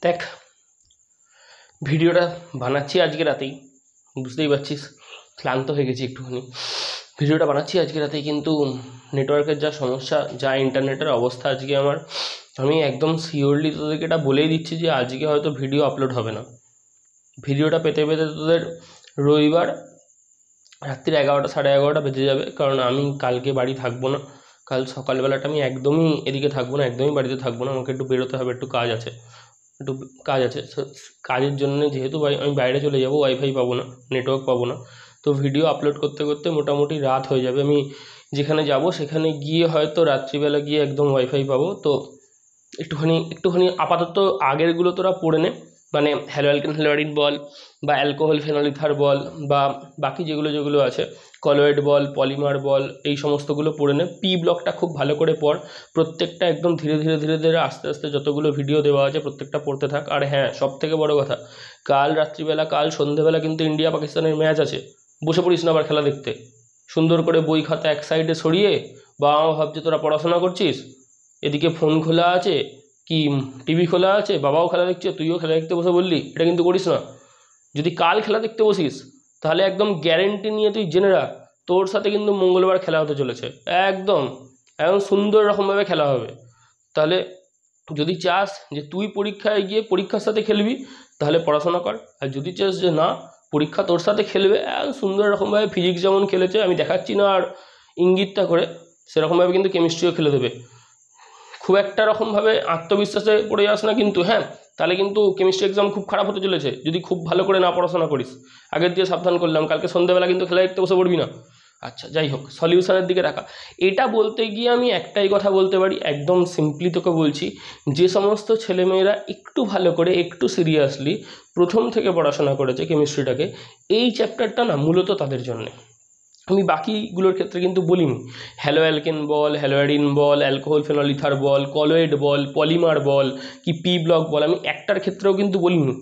দেখ ভিডিওটা বানাচ্ছি আজকে রাতেই, বুঝতেই পারছিস ক্লান্ত হয়ে গেছি একটুখানি। ভিডিওটা বানাচ্ছি আজকে রাতেই, কিন্তু নেটওয়ার্কের যা সমস্যা, যা ইন্টারনেটের অবস্থা আজকে আমার, আমি একদম শিওরলি তোদেরকে এটা বলেই দিচ্ছি যে আজকে হয়তো ভিডিও আপলোড হবে না। ভিডিওটা পেতে পেতে তোদের রবিবার রাত্রির 11টা 11:30 বেজে যাবে, কারণ আমি কালকে বাড়ি থাকবো না। কাল সকালবেলাটা আমি একদমই এদিকে থাকবো না, একদমই বাড়িতে থাকবো না, আমাকে একটু বেরোতে হবে, একটু কাজ আছে। কাজের জন্য যেহেতু আমি বাইরে চলে যাব, ওয়াইফাই পাবো না, নেটওয়ার্ক পাবো না, তো ভিডিও আপলোড করতে করতে মোটামুটি রাত হয়ে যাবে। আমি যেখানে যাব সেখানে গিয়ে হয়তো রাত্রিবেলা গিয়ে একদম ওয়াইফাই পাবো। তো একটুখানি আপাতত আগেরগুলো তোরা পড়ে নে, মানে হ্যালো অ্যালকেন হ্যালোয়ারিন বল, বা অ্যালকোহল ফেনল ইথার বল, বা বাকি যেগুলো আছে, কলয়েড বল, পলিমার বল, এই সমস্তগুলো পড়ে নে। পি ব্লকটা খুব ভালো করে পড়, প্রত্যেকটা একদম ধীরে ধীরে আস্তে আস্তে যতগুলো ভিডিও দেওয়া আছে প্রত্যেকটা পড়তে থাক। আর হ্যাঁ, সবথেকে বড় কথা, কাল রাত্রিবেলা, কাল সন্ধেবেলা কিন্তু ইন্ডিয়া পাকিস্তানের ম্যাচ আছে। বসে পড়িস না আবার খেলা দেখতে। সুন্দর করে বই খাতা এক সাইডে সরিয়ে, বাবা মা ভাবছে তোরা পড়াশোনা করছিস, এদিকে ফোন খোলা আছে কি টিভি খোলা আছে, বাবাও খেলা দেখছে, তুইও খেলা দেখতে বসে বললি, এটা কিন্তু করিস না। যদি কাল খেলা দেখতে বসিস তাহলে একদম গ্যারেন্টি নিয়ে তুই জেনে রাখ, তোর সাথে কিন্তু মঙ্গলবার খেলা হতে চলেছে। একদম একদম সুন্দর রকমভাবে খেলা হবে। তাহলে যদি চাস যে তুই পরীক্ষায় গিয়ে পরীক্ষার সাথে খেলবি, তাহলে পড়াশোনা কর। আর যদি চাস যে না, পরীক্ষা তোর সাথে খেলবে, সুন্দর রকমভাবে ফিজিক্স যেমন খেলেছে, আমি দেখাচ্ছি না আর ইঙ্গিতটা করে, সেরকমভাবে কিন্তু কেমিস্ট্রিও খেলে দেবে। খুব একটা রকমভাবে আত্মবিশ্বাসে পড়ে যাস না কিন্তু, হ্যাঁ, তাহলে কিন্তু কেমিস্ট্রি এক্সাম খুব খারাপ হতে চলেছে যদি খুব ভালো করে না পড়াশোনা করিস। আগের দিয়ে সাবধান করলাম, কালকে সন্ধ্যাবেলা কিন্তু খেলা দেখতে বসে পড়বি না। আচ্ছা, যাই হোক, সলিউশনের দিকে রাখা। এটা বলতে গিয়ে আমি একটাই কথা বলতে পারি, একদম সিম্পলি তোকে বলছি, যে সমস্ত ছেলেমেয়েরা একটু ভালো করে, একটু সিরিয়াসলি প্রথম থেকে পড়াশোনা করেছে কেমিস্ট্রিটাকে, এই চ্যাপ্টারটা না মূলত তাদের জন্যে। আমি বাকিগুলোর ক্ষেত্রে কিন্তু বলিনি। হ্যালো অ্যালকেন বল, হ্যালোয়ারিন বল, অ্যালকোহল ফেনল ইথার বল, কলয়েড বল, পলিমার বল, কি পি ব্লক বল, আমি একটার ক্ষেত্রেও কিন্তু বলিনি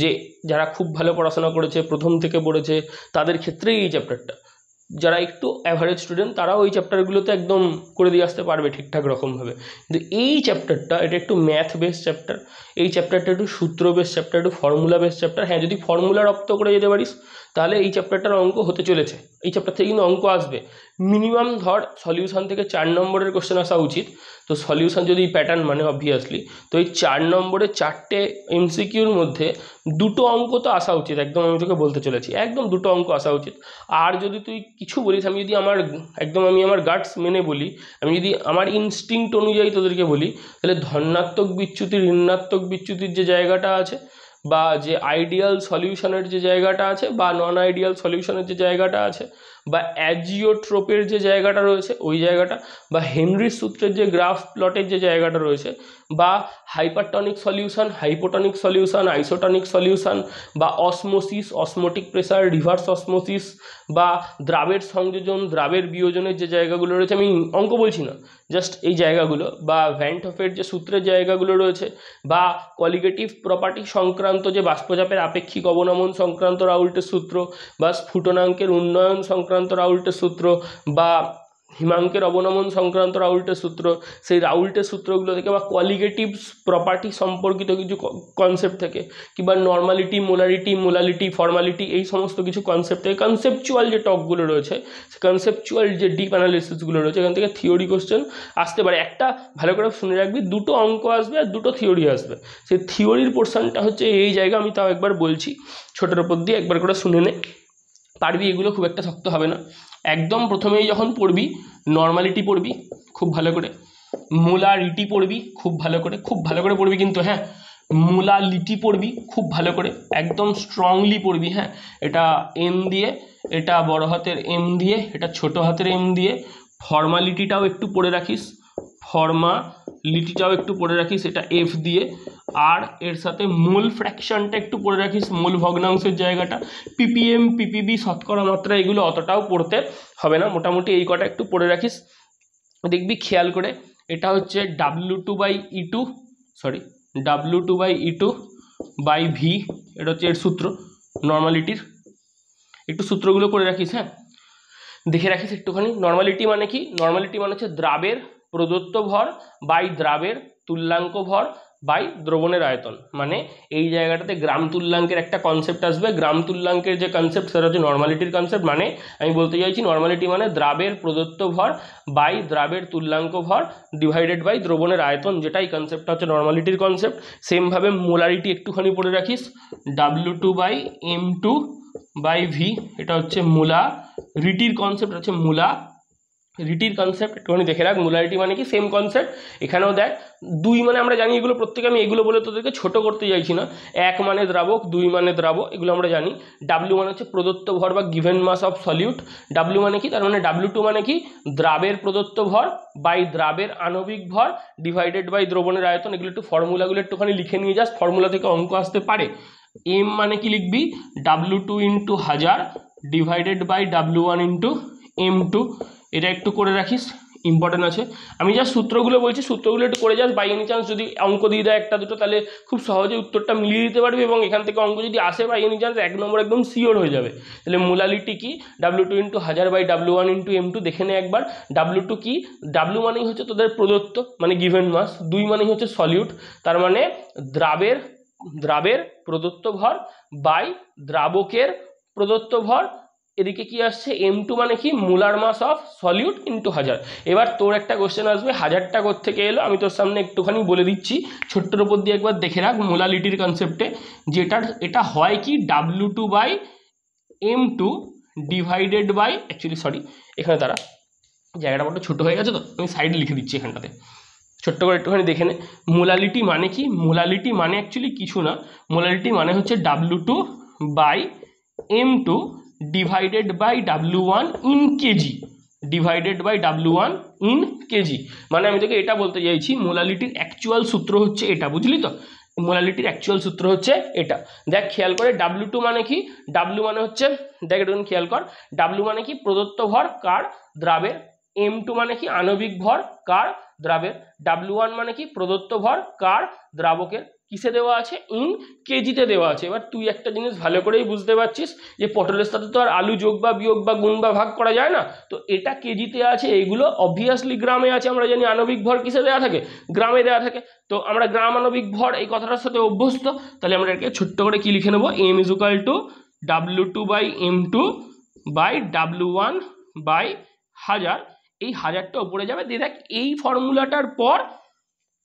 যে যারা খুব ভালো পড়াশোনা করেছে, প্রথম থেকে পড়েছে, তাদের ক্ষেত্রেই এই চ্যাপ্টারটা। যারা একটু অ্যাভারেজ স্টুডেন্ট তারাও ওই চ্যাপ্টারগুলোতে একদম করে দিয়ে আসতে পারবে ঠিকঠাক রকমভাবে। কিন্তু এই চ্যাপ্টারটা, এটা একটু ম্যাথ বেস চ্যাপ্টার, এই চ্যাপ্টারটা একটু সূত্র বেস চ্যাপ্টার, একটু ফর্মুলা বেস চ্যাপ্টার। হ্যাঁ, যদি ফর্মুলা রপ্ত করে যেতে পারিস তাহলে এই চ্যাপ্টারটার অঙ্ক হতে চলেছে। এই চ্যাপ্টার থেকে কিন্তু অঙ্ক আসবে মিনিমাম, ধর সলিউশন থেকে 4 নম্বরের কোশ্চেন আসা উচিত। তো সলিউশন যদি প্যাটার্ন মানে অবভিয়াসলি, তো এই 4 নম্বরে 4টে এমসিকিউর মধ্যে 2টো অঙ্ক তো আসা উচিত, একদম আমি তোকে বলতে চলেছি, একদম 2টো অঙ্ক আসা উচিত। আর যদি তুই কিছু বলিস, আমি যদি আমার গাটস মেনে বলি, আমি যদি আমার ইনস্টিংক্ট অনুযায়ী তোদেরকে বলি, তাহলে ধনাত্মক বিচ্যুতি, ঋণাত্মক বিচ্যুতির যে জায়গাটা আছে, বা যে আইডিয়াল সলিউশনের যে জায়গাটা আছে, বা নন আইডিয়াল সলিউশনের যে জায়গাটা আছে, বা অ্যাজিওট্রোপের যে জায়গাটা রয়েছে ওই জায়গাটা, বা হেনরির সূত্রের যে গ্রাফ প্লটের যে জায়গাটা রয়েছে, বা hypertonic solution, hypotonic solution, isotonic solution, বা osmosis, osmotic pressure, reverse osmosis, বা দ্রাবের সংযোজন, দ্রাবের বিয়োজনের যে জায়গাগুলো রয়েছে, আমি অঙ্ক বলছি না, জাস্ট এই জায়গাগুলো, বা ভ্যান হফের যে সূত্রের জায়গাগুলো রয়েছে, বা কলিগেটিভ প্রপার্টি সংক্রান্ত যে বাষ্পচাপের আপেক্ষিক অবনমন সংক্রান্ত রাউল্টের সূত্র, বা স্ফুটনাঙ্কের উন্নয়ন সংক্রান্ত রাউল্টের সূত্র, বা হিমাঙ্কের অবনমন সংক্রান্ত রাউল্টের সূত্র, সেই রাউল্টের সূত্রগুলো থেকে, বা কলিগেটিভ প্রপার্টি সম্পর্কিত কিছু কনসেপ্ট থেকে, কিংবা নর্মালিটি, মোলালিটি, ফর্মালিটি, এই সমস্ত কিছু কনসেপ্ট থেকে, কনসেপচুয়াল যে টকগুলো রয়েছে, কনসেপচুয়াল যে ডিপ অ্যানালিসিসগুলো রয়েছে, এখান থেকে থিওরি কোশ্চেন আসতে পারে। একটা ভালো করে শুনে রাখবি, 2টো অঙ্ক আসবে আর 2টো থিওরি আসবে। সেই থিওরির পোর্শনটা হচ্ছে এই জায়গা, আমি তাও একবার বলছি, ছোটোর উপর দিয়ে একবার করে শুনে নে, পারবি, এগুলো খুব একটা শক্ত হবে না। একদম প্রথমেই যখন পড়বি, নর্মালিটি পড়বি খুব ভালো করে, মোলারিটি পড়বি খুব ভালো করে পড়বি কিন্তু, হ্যাঁ, মোলালিটি পড়বি খুব ভালো করে, একদম স্ট্রংলি পড়বি, হ্যাঁ, এটা এম দিয়ে, এটা বড় হাতের এম দিয়ে, এটা ছোট হাতের এম দিয়ে। ফর্মালিটিটাও একটু পড়ে রাখিস, ফর্মালিটিটাও একটু পড়ে রাখিস, এটা এফ দিয়ে। আর এর সাথে মোল ফ্র্যাকশনটা একটু পড়ে রাখিস, মোল ভগ্নাংশের জায়গাটা, পিপিএম, পিপিবি, শতকরা মাত্রা, এগুলো অতটাও পড়তে হবে না, মোটামুটি এই কটা একটু পড়ে রাখিস। দেখবি খেয়াল করে, এটা হচ্ছে W2/E2/V, এটা হচ্ছে এর সূত্র নর্মালিটির। একটু সূত্রগুলো করে রাখিস, হ্যাঁ, দেখে রাখিস একটুখানি। নর্মালিটি মানে কি? নর্মালিটি মানে হচ্ছে দ্রাবের প্রদত্ত ভর বাই দ্রাবের তুল্যাঙ্ক ভর বাই দ্রবণের আয়তন। মানে এই জায়গাটাতে গ্রাম তুল্যাঙ্কের একটা কনসেপ্ট আসবে। গ্রাম তুল্যাঙ্কের যে কনসেপ্ট সেটা হচ্ছে নর্মালিটির কনসেপ্ট। মানে আমি বলতে চাইছি নর্মালিটি মানে দ্রাবের প্রদত্ত ভর বাই দ্রাবের তুল্যাঙ্ক ভর ডিভাইডেড বাই দ্রবণের আয়তন, যেটাই কনসেপ্টটা হচ্ছে নর্মালিটির কনসেপ্ট। সেমভাবে মোলারিটি একটুখানি পড়ে রাখিস, W2 by M2 by V, এটা হচ্ছে মোলারিটির কনসেপ্ট, হচ্ছে মোলারিটির কনসেপ্ট একটুখানি দেখে রাখ। মোলারিটি মানে কি, সেম কনসেপ্ট। এখানেও দেখ 2 মানে আমরা জানি, এগুলো প্রত্যেকে আমি এগুলো বলে তোদেরকে ছোট করতে চাইছি না। 1 মানে দ্রাবক, 2 মানে দ্রাবক, এগুলো আমরা জানি। W মানে হচ্ছে প্রদত্ত ভর বা given mass of solute. W মানে কি, তার মানে W2 মানে কি, দ্রাবের প্রদত্ত ভর বাই দ্রাবের আণবিক ভর ডিভাইডেড বাই দ্রবণের আয়তন। এগুলো একটু ফর্মুলাগুলো একটুখানি লিখে নিয়ে যাস, ফর্মুলা থেকে অঙ্ক আসতে পারে। M মানে কি লিখবি, W2 into 1000 divided by W1 into M2, এটা একটু করে রাখিস, ইম্পর্টেন্ট আছে। আমি যা সূত্রগুলো বলছি সূত্রগুলো একটু করে যাস, বাই এনি চান্স যদি অঙ্ক দিয়ে দেয় একটা দুটো তাহলে খুব সহজে উত্তরটা মিলিয়ে দিতে পারবি, এবং এখান থেকে অঙ্ক যদি আসে বাই এনি চান্স 1 নম্বর একদম শিওর হয়ে যাবে। তাহলে মোলালিটি কি, W2 into 1000 by W1 into M2, দেখে নে একবার। W2 কি, W মানেই হচ্ছে তোদের প্রদত্ত মানে গিভেন মাস, 2 মানেই হচ্ছে সলিউট, তার মানে দ্রাবের প্রদত্ত ভর বাই দ্রাবকের প্রদত্ত ভর। এদিকে কি আসছে, M2 মানে কি, molar mass of solute into 1000। এবার তোর একটা কোশ্চেন আসবে, 1000টা কোত্থেকে এলো, আমি তোর সামনে একটুখানি বলে দিচ্ছি, ছোট্টর উপর দিয়ে একবার দেখে রাখ মোলালিটির কনসেপ্টে। যেটা এটা হয় কি, W2 by M2 divided by, actually sorry এখানে তারা জায়গাটা বড় ছোট হয়ে গেছে, তো আমি সাইডে লিখে দিচ্ছি এখানটাতে, ছোট্ট করে একটুখানি দেখে নে। মোলালিটি মানে কি, মোলালিটি মানে অ্যাকচুয়ালি কিছু না, মোলালিটি মানে হচ্ছে W2 by M2 divided by W1 in KG, divided by W1 in KG. মানে আমি তোকে এটা বলতে চাইছি মোলালিটির অ্যাকচুয়াল সূত্র হচ্ছে এটা, বুঝলি তো, মোলালিটির অ্যাকচুয়াল সূত্র হচ্ছে এটা। দেখ খেয়াল করে, W2 মানে কি, W মানে হচ্ছে, দেখ একটু খেয়াল কর, W মানে কি প্রদত্ত ভর কার, দ্রাবের। M2 মানে কি আণবিক ভর কার, দ্রাবের। W1 মানে কি প্রদত্ত ভর কার, দ্রাবকের। কিসে দেওয়া আছে, ইন কেজিতে দেওয়া আছে। এবার তুই একটা জিনিস ভালো করেই বুঝতে পারছিস যে পটলের সাথে তো আর আলু যোগ বা বিয়োগ বা গুণ বা ভাগ করা যায় না, তো এটা কেজিতে আছে, এগুলো অবভিয়াসলি গ্রামে আছে। আমরা জানি আণবিক ভর কিসে দেওয়া থাকে, গ্রামে দেওয়া থাকে, তো আমরা গ্রাম আণবিক ভর এই কথাটার সাথে অভ্যস্ত। তাহলে আমরা এটাকে ছোট্ট করে কি লিখে নেবো, M is equal to W2 by M2 by W1 by 1000। এই 1000টা উপরে যাবে, দিয়ে দেখ এই ফর্মুলাটার পর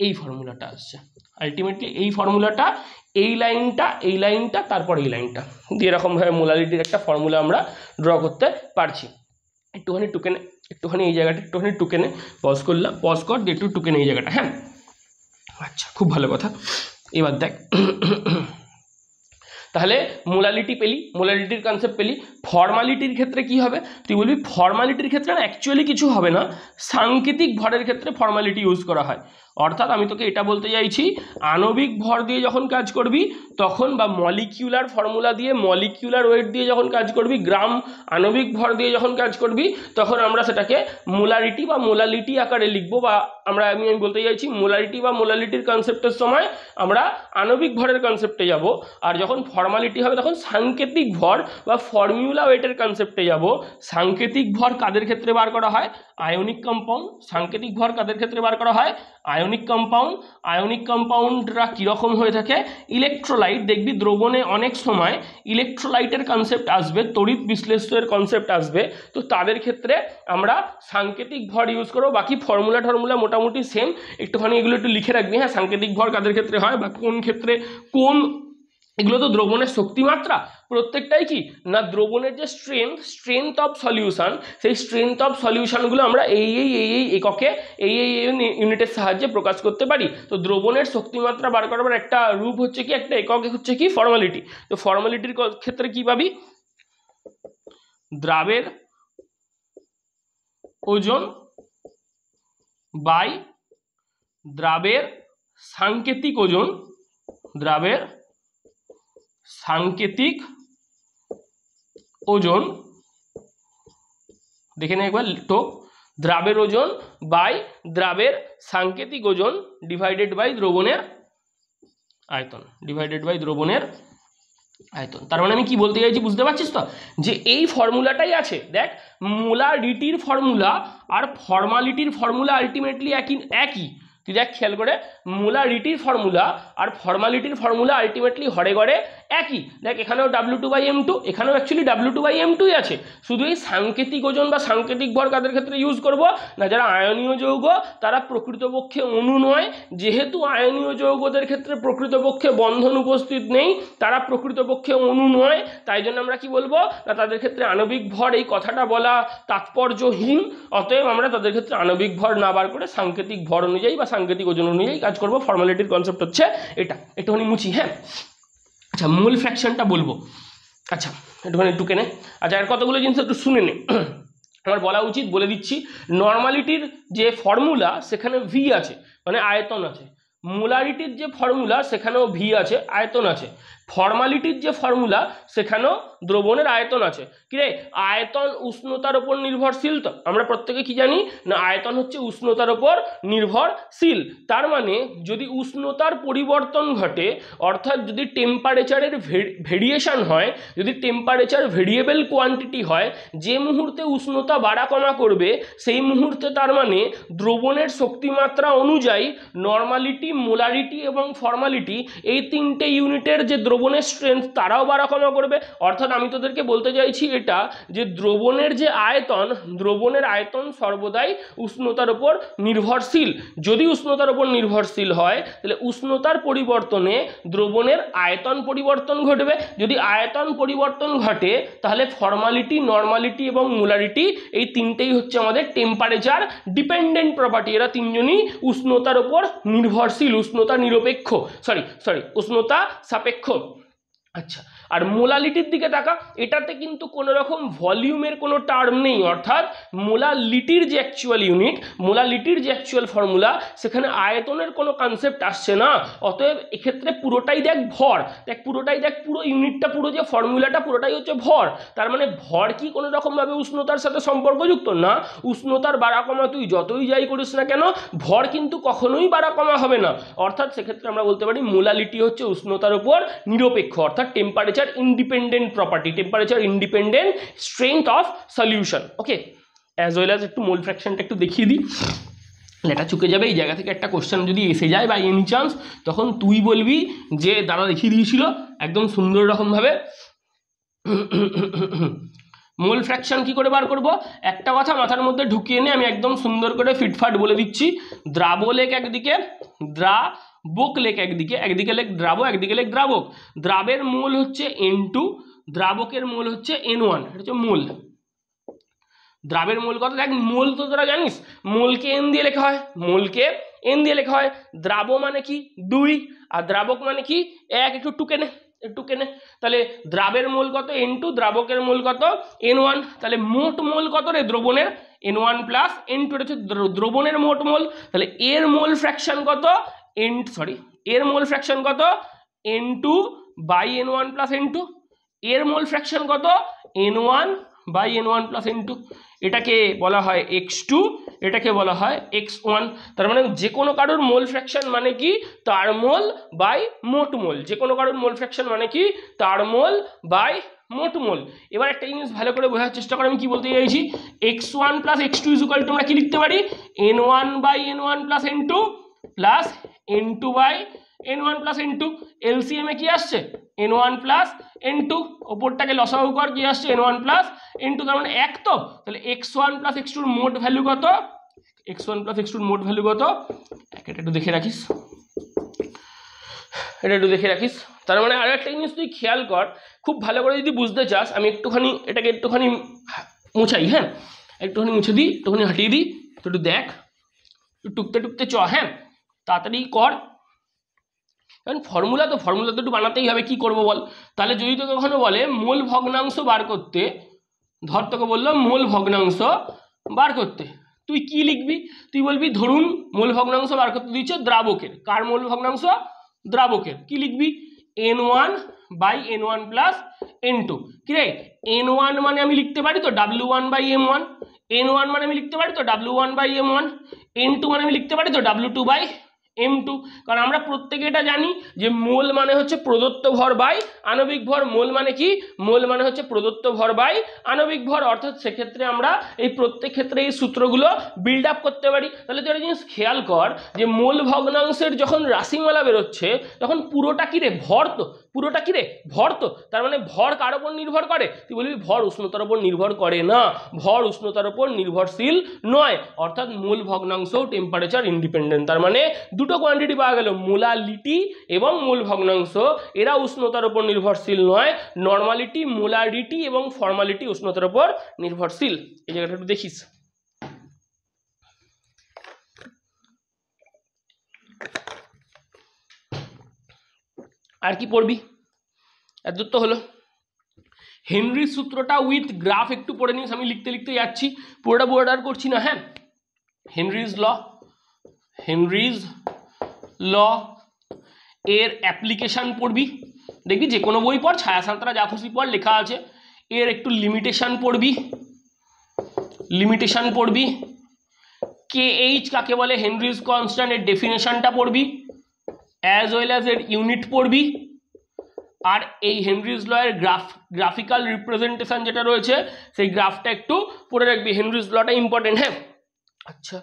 এই ফর্মুলাটা আসছে, আলটিমেটলি এই ফর্মুলাটা, এই লাইনটা তারপর এই লাইনটা দিয়ে এরকমভাবে মোলালিটির একটা ফর্মুলা আমরা ড্র করতে পারছি। একটুখানি টুকে নে, একটুখানি এই জায়গাটা একটুখানি টুকে নে, পজ করলাম, পজ কর দিয়ে একটু টুকে নে এই জায়গাটা, হ্যাঁ আচ্ছা খুব ভালো কথা। এবার দেখ তাহলে মোলালিটি পেলি, মোলালিটির কনসেপ্ট পেলি। ফর্মালিটির ক্ষেত্রে কি হবে, তুই বলবি ফর্মালিটির ক্ষেত্রে না অ্যাকচুয়ালি কিছু হবে না, সাংকেতিক ভরের ক্ষেত্রে ফর্মালিটি ইউজ করা হয়। অর্থাৎ আমি তোকে এটা বলতে চাইছি, আণবিক ভর দিয়ে যখন কাজ করবি তখন, বা মলিকিউলার ফর্মুলা দিয়ে, মলিকিউলার ওয়েট দিয়ে যখন কাজ করবি, গ্রাম আণবিক ভর দিয়ে যখন কাজ করবি, তখন আমরা সেটাকে মোলারিটি বা মোলালিটি আকারে লিখবো। বা আমি বলতে চাইছি মোলারিটি বা মোলালিটির কনসেপ্টের সময় আমরা আণবিক ভরের কনসেপ্টে যাব, আর যখন ফর্মালিটি হবে তখন সাংকেতিক ভর বা ফর্মুলা ওয়েটের কনসেপ্টে যাব। সাংকেতিক ভর কাদের ক্ষেত্রে বার করা হয়, আয়নিক কম্পাউন্ড। সাংকেতিক ভর কাদের ক্ষেত্রে বার করা হয়, আয়নিক কম্পাউন্ড। আয়নিক কম্পাউন্ডরা কীরকম হয়ে থাকে, ইলেকট্রোলাইট। দেখবি দ্রবণে অনেক সময় ইলেকট্রোলাইটের কনসেপ্ট আসবে, তড়িৎ বিশ্লেষণের কনসেপ্ট আসবে, তো তাদের ক্ষেত্রে আমরা সাংকেতিক ভর ইউজ করবো। বাকি ফর্মুলা মোটামুটি সেম, একটুখানি এগুলো একটু লিখে রাখবি, হ্যাঁ সাংকেতিক ভর কাদের ক্ষেত্রে হয় বা কোন ক্ষেত্রে কোন, এগুলো তো দ্রবণের শক্তিমাত্রা প্রত্যেকটাই কি না, দ্রবণের যে স্ট্রেংথ অফ সলিউশন, সেই স্ট্রেংথ অফ সলিউশনগুলো আমরা এই এককে এই ইউনিটের সাহায্যে প্রকাশ করতে পারি। তো দ্রবণের শক্তিমাত্রা বার করবার একটা রূপ হচ্ছে কি, একটা একক হচ্ছে কি, ফর্মালিটি। তো ফর্মালিটির ক্ষেত্রে কি পাবি, দ্রাবের ওজন বাই দ্রাবের সাংকেতিক ওজন, দ্রাবের সাংকেতিক ওজন, দেখে নে একবার তো, দ্রাবের ওজন বাই দ্রাবের সাংকেতিক ওজন ডিভাইডেড বাই দ্রবণের আয়তন, ডিভাইডেড বাই দ্রবণের আয়তন। তার মানে আমি কি বলতে চাইছি বুঝতে পারছিস তো, যে এই ফর্মুলাটাই আছে। দেখ মোলারিটির ফর্মুলা আর ফর্মালিটির ফর্মুলা আলটিমেটলি একই, তুই দেখ খেয়াল করে, মোলারিটির ফর্মুলা আর ফর্মালিটির ফর্মুলা আলটিমেটলি হরে গড়ে একই। দেখ এখানেও W2/M2, এখানেও অ্যাকচুয়ালি W2/M2 আছে, শুধু এই সাংকেতিক ওজন বা সাংকেতিক ভর কাদের ক্ষেত্রে ইউজ করব না, যারা আয়নীয় যৌগ তারা প্রকৃতপক্ষে অণু নয়, যেহেতু আয়নীয় যৌগদের ক্ষেত্রে প্রকৃতপক্ষে বন্ধন উপস্থিত নেই, তারা প্রকৃতপক্ষে অণু নয়, তাই জন্য আমরা কি বলবো না তাদের ক্ষেত্রে আণবিক ভর এই কথাটা বলা তাৎপর্যহীন। অতএব আমরা তাদের ক্ষেত্রে আণবিক ভর না বার করে সাংকেতিক ভর অনুযায়ী বা সাংকেতিক ওজন অনুযায়ী কাজ করব। ফর্মালিটির কনসেপ্ট হচ্ছে এটা, একটুখানি মুছি। হ্যাঁ আচ্ছা, মোল ফ্র্যাকশনটা বলবো। আচ্ছা একটুখানি একটু কেনে, আচ্ছা আর কতগুলো জিনিস একটু শুনে নে, আমার বলা উচিত, বলে দিচ্ছি। নর্মালিটির যে ফর্মুলা সেখানে ভি আছে, মানে আয়তন আছে। মোলারিটির যে ফর্মুলা সেখানেও ভি আছে, আয়তন আছে। ফর্মালিটির যে ফর্মুলা সেখানেও দ্রবণের আয়তন আছে। কিরে, আয়তন উষ্ণতার উপর নির্ভরশীল? তো আমরা প্রত্যেকে কি জানি না আয়তন হচ্ছে উষ্ণতার উপর নির্ভরশীল। তার মানে যদি উষ্ণতার পরিবর্তন ঘটে, অর্থাৎ যদি টেম্পারেচারের ভেরিয়েশন হয়, যদি টেম্পারেচার ভেরিয়েবল কোয়ান্টিটি হয়, যে মুহূর্তে উষ্ণতা বাড়া কমা করবে সেই মুহূর্তে তার মানে দ্রবণের শক্তিমাত্রা অনুযায়ী নর্মালিটি, মোলারিটি এবং ফর্মালিটি এই তিনটে ইউনিটের যে দ্রবণের স্ট্রেংথ তারাও বাড়া কমা করবে। অর্থাৎ আমি তোদেরকে বলতে চাইছি এটা, যে দ্রবণের যে আয়তন, দ্রবণের আয়তন সর্বদাই উষ্ণতার উপর নির্ভরশীল। যদি উষ্ণতার উপর নির্ভরশীল হয় তাহলে উষ্ণতার পরিবর্তনে দ্রবণের আয়তন পরিবর্তন ঘটবে। যদি আয়তন পরিবর্তন ঘটে তাহলে ফর্মালিটি, নর্মালিটি এবং মোলারিটি এই তিনটেই হচ্ছে আমাদের টেম্পারেচার ডিপেন্ডেন্ট প্রপার্টি। এরা তিনজনই উষ্ণতার উপর নির্ভরশীল, উষ্ণতা নিরপেক্ষ, উষ্ণতা সাপেক্ষ। আচ্ছা, আর মোলালিটির দিকে তাকা, এটাতে কিন্তু কোনো রকম ভলিউমের কোনো টার্ম নেই। অর্থাৎ মোলালিটির যে অ্যাকচুয়াল ইউনিট, মোলালিটির যে অ্যাকচুয়াল ফর্মুলা, সেখানে আয়তনের কোনো কনসেপ্ট আসছে না। অতএব এক্ষেত্রে পুরোটাই দেখ ভর, দেখ পুরোটাই দেখ, পুরো ইউনিটটা, পুরো যে ফর্মুলাটা পুরোটাই হচ্ছে ভর। তার মানে ভর কি কোনো রকমভাবে উষ্ণতার সাথে সম্পর্কযুক্ত না? উষ্ণতার বাড়া কমা তুই যতই যাই করিস না কেন, ভর কিন্তু কখনোই বাড়া কমা হবে না। অর্থাৎ সেক্ষেত্রে আমরা বলতে পারি মোলালিটি হচ্ছে উষ্ণতার উপর নিরপেক্ষ, অর্থাৎ temperature independent property, temperature independent strength of solution. Okay, as well as একটু মোল ফ্র্যাকশনটা একটু দেখিয়ে দিই, লেটা চুকে যাবে। এই জায়গা থেকে একটা কোশ্চেন যদি এসে যায় বাই এনি চান্স, তখন তুই বলবি যে দাদা দেখিয়ে দিয়েছিল একদম সুন্দর রকমভাবে। মোল ফ্র্যাকশন কি করে বার করব? একটা কথা মাথার মধ্যে ঢুকিয়ে নিয়ে আমি একদম সুন্দর করে ফিটফাট বলে দিচ্ছি। দ্রাবলেখ একদিকে, দ্রাবক লেখ একদিকে, একদিকে লেখ দ্রাব, একদিকে লেখ দ্রাবক। দ্রাবের মোল হচ্ছে N2, দ্রাবকের মোল হচ্ছে N1, এটা হচ্ছে মোল। দ্রাবের মোল কত? দেখ মোল তো তোরা জানিস, মোলকে N দিয়ে লেখা হয়, মোলকে N দিয়ে লেখা হয়। দ্রাব মানে কি 2 আর দ্রাবক মানে কি 1। একটু টুকে নে, তাহলে দ্রাবের মোল কত? N2, দ্রাবকের মোল কত? N1। তাহলে মোট মোল কত রে দ্রবণের? N1 প্লাস N2, এটা হচ্ছে দ্রবণের মোট মোল। তাহলে এর মোল ফ্র্যাকশন কত? এর মোল ফ্র্যাকশন কত? N2 by N1 plus N2। এর মোল ফ্র্যাকশন কত? N1 by N1 plus N2। এটাকে বলা হয় X2, এটাকে বলা হয় X1। তার মানে যে কোনো কারোর মোল ফ্র্যাকশন মানে কি? তার মোল বাই মোট মোল। যে কোনো কারোর মোল ফ্র্যাকশন মানে কি? তার মোল বাই মোট মোল। এবার একটা জিনিস ভালো করে বোঝার চেষ্টা করে আমি কি বলতে চাইছি। X1 plus X2 equal to আমরা কি লিখতে পারি? N1 by N1 plus N2 plus N2 by N1 plus N2। LCM এ কি আসছে? N1 প্লাস N2, ওপরটাকে লসাগু কর, কি আসছে? N1 প্লাস N2, তার মানে 1। তো তাহলে X1 প্লাস X2 এর মোট ভ্যালু কত? X1 প্লাস X2 এর মোট ভ্যালু কত? এটা একটু দেখে রাখিস, এটা একটু দেখে রাখিস। তার মানে আরো একটা জিনিস তুই খেয়াল কর, খুব ভালো করে যদি বুঝতে চাস, আমি একটুখানি এটাকে একটুখানি মুছাই। হ্যাঁ, একটুখানি মুছে দিই, একটুখানি হাঁটিয়ে দিই, একটু দেখ, টুকতে টুকতে চ। হ্যাঁ, তাড়াতাড়ি কর, কারণ ফর্মুলা তো একটু বানাতেই হবে। কি করব বল? তাহলে যদি তোকে কখনো বলে মোল ভগ্নাংশ বার করতে, ধর তোকে বললো মোল ভগ্নাংশ বার করতে, তুই কি লিখবি? তুই বলবি ধরুন মোল ভগ্নাংশ বার করতে দিচ্ছে দ্রাবকের। কার মোল ভগ্নাংশ? দ্রাবকের। কি লিখবি? N1 by N1 plus N2। কি রে, N1 মানে আমি লিখতে পারি তো W1 বাই M1, N1 মানে আমি লিখতে পারি তো W1 বাই M1, N2 মানে আমি লিখতে পারি তো W2 বাই m2, কারণ আমরা প্রত্যেকে এটা জানি যে মোল মানে হচ্ছে প্রদত্ত ভর বাই আণবিক ভর। মোল মানে কি? মোল মানে হচ্ছে প্রদত্ত ভর বাই আণবিক ভর। অর্থাৎ সেক্ষেত্রে আমরা এই প্রত্যেক ক্ষেত্রে এই সূত্রগুলো বিল্ড আপ করতে পারি। তাহলে তুই একটা জিনিস খেয়াল কর যে মোল ভগ্নাংশের যখন রাশিমালা বেরোচ্ছে তখন পুরোটা কি রে? ভর। তো পুরোটা কি রে? ভর। তো তার মানে ভর কার উপর নির্ভর করে? তুই বলবি ভর উষ্ণতার উপর নির্ভর করে না, ভর উষ্ণতার উপর নির্ভরশীল নয়। অর্থাৎ মোল ভগ্নাংশও টেম্পারেচার ইন্ডিপেন্ডেন্ট। তার মানে দুটো কোয়ান্টিটি পাওয়া গেল, মোলালিটি এবং মোল ভগ্নাংশ, এরা উষ্ণতার উপর নির্ভরশীল নয়। নর্মালিটি, মোলারিটি এবং ফর্মালিটি উষ্ণতার উপর নির্ভরশীল। এই জায়গাটা একটু দেখিস। আর কি পড়বি? এত তো হলো। হেনরির সূত্রটা উইথ গ্রাফ একটু পড়ে নিস, আমি লিখতে লিখতে যাচ্ছি, পুরোটা বোর্ডার করছি না। হ্যাঁ, হেনরিজ ল এর অ্যাপ্লিকেশন পড়বি। দেখবি যে কোনো বই পড়, ছায়া সাঁতরা যা খুশি পড়, লেখা আছে। এর একটু লিমিটেশন পড়বি। KH কাকে বলে, হেনরিজ কনস্ট্যান্ট, এর ডেফিনেশনটা পড়বি, অ্যাজ ওয়েল অ্যাজ এর ইউনিট পড়বি। আর এই হেনরিজ ল এর গ্রাফিক্যাল রিপ্রেজেন্টেশন যেটা রয়েছে সেই গ্রাফটা একটু পড়ে রাখবি। হেনরিজ লটা ইম্পর্টেন্ট। হ্যাঁ, আচ্ছা,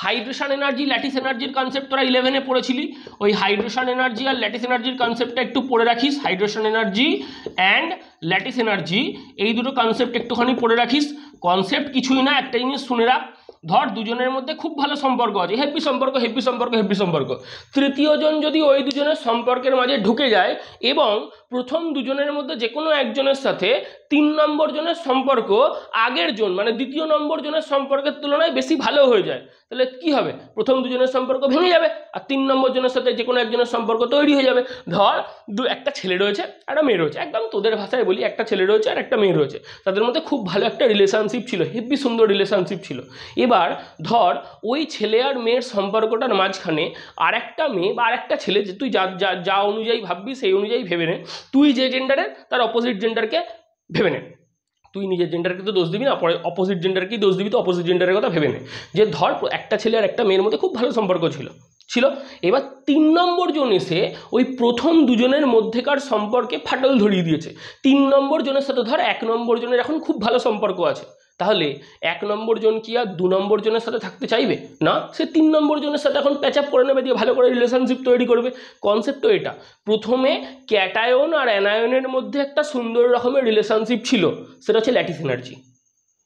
হাইড্রেশন এনার্জি, ল্যাটিস এনার্জির কনসেপ্ট তোরা 11-এ পড়েছিলি। ওই হাইড্রেশন এনার্জি আর ল্যাটিস এনার্জির কনসেপ্টটা একটু পড়ে রাখিস। Hydration energy and lattice energy, এই দুটো কনসেপ্ট একটুখানি পড়ে রাখিস। কনসেপ্ট কিছুই না, একটা জিনিস শুনে রাখ। ধর দুজনের মধ্যে খুব ভালো সম্পর্ক আছে, হেভি সম্পর্ক। তৃতীয় জন যদি ওই দুজনের সম্পর্কের মাঝে ঢুকে যায় এবং প্রথম দুজনের মধ্যে যে কোনো একজনের সাথে 3 নম্বর জনের সম্পর্ক আগের জন মানে দ্বিতীয় নম্বর জনের সম্পর্কের তুলনায় বেশি ভালো হয়ে যায়, তাহলে কি হবে? প্রথম দুজনের সম্পর্ক ভেঙে যাবে আর 3 নম্বর জনের সাথে যে কোনো একজনের সম্পর্ক তৈরি হয়ে যাবে। ধর একটা ছেলে রয়েছে, একটা মেয়ে রয়েছে, একদম তোদের ভাষায় বলি, একটা ছেলে রয়েছে আর একটা মেয়ে রয়েছে, তাদের মধ্যে খুব ভালো একটা রিলেশনশিপ ছিল, হেভি সুন্দর রিলেশনশিপ ছিল। এবার ধর ওই ছেলে আর মেয়ের সম্পর্কটার মাঝখানে আর একটা মেয়ে বা আর একটা ছেলে, যে তুই যা অনুযায়ী ভাববি সেই অনুযায়ী ভেবে নে, তুই যে জেন্ডারের তার অপোজিট জেন্ডারকে ভেবে নে। তুই নিজের জেন্ডারকে তো দোষ দিবি না, অপোজিট জেন্ডারকেই দোষ দিবি, তো অপোজিট জেন্ডারের কথা ভেবে নে। যে ধর একটা ছেলে আর একটা মেয়ের মধ্যে খুব ভালো সম্পর্ক ছিল। এবার 3 নম্বর জন এসে ওই প্রথম দুজনের মধ্যেকার সম্পর্কে ফাটল ধরিয়ে দিয়েছে। 3 নম্বর জনের সাথে ধর 1 নম্বর জনের এখন খুব ভালো সম্পর্ক আছে, তাহলে 1 নম্বর জন কি আর 2 নম্বর জনের সাথে থাকতে চাইবে না? সে 3 নম্বর জনের সাথে এখন প্যাচ আপ করে নেবে, দিয়ে ভালো করে রিলেশনশিপ তৈরি করবে। কনসেপ্ট তো এটা। প্রথমে ক্যাটায়ন আর অ্যানায়নের মধ্যে একটা সুন্দর রকমের রিলেশনশিপ ছিল, সেটা হচ্ছে ল্যাটিস এনার্জি।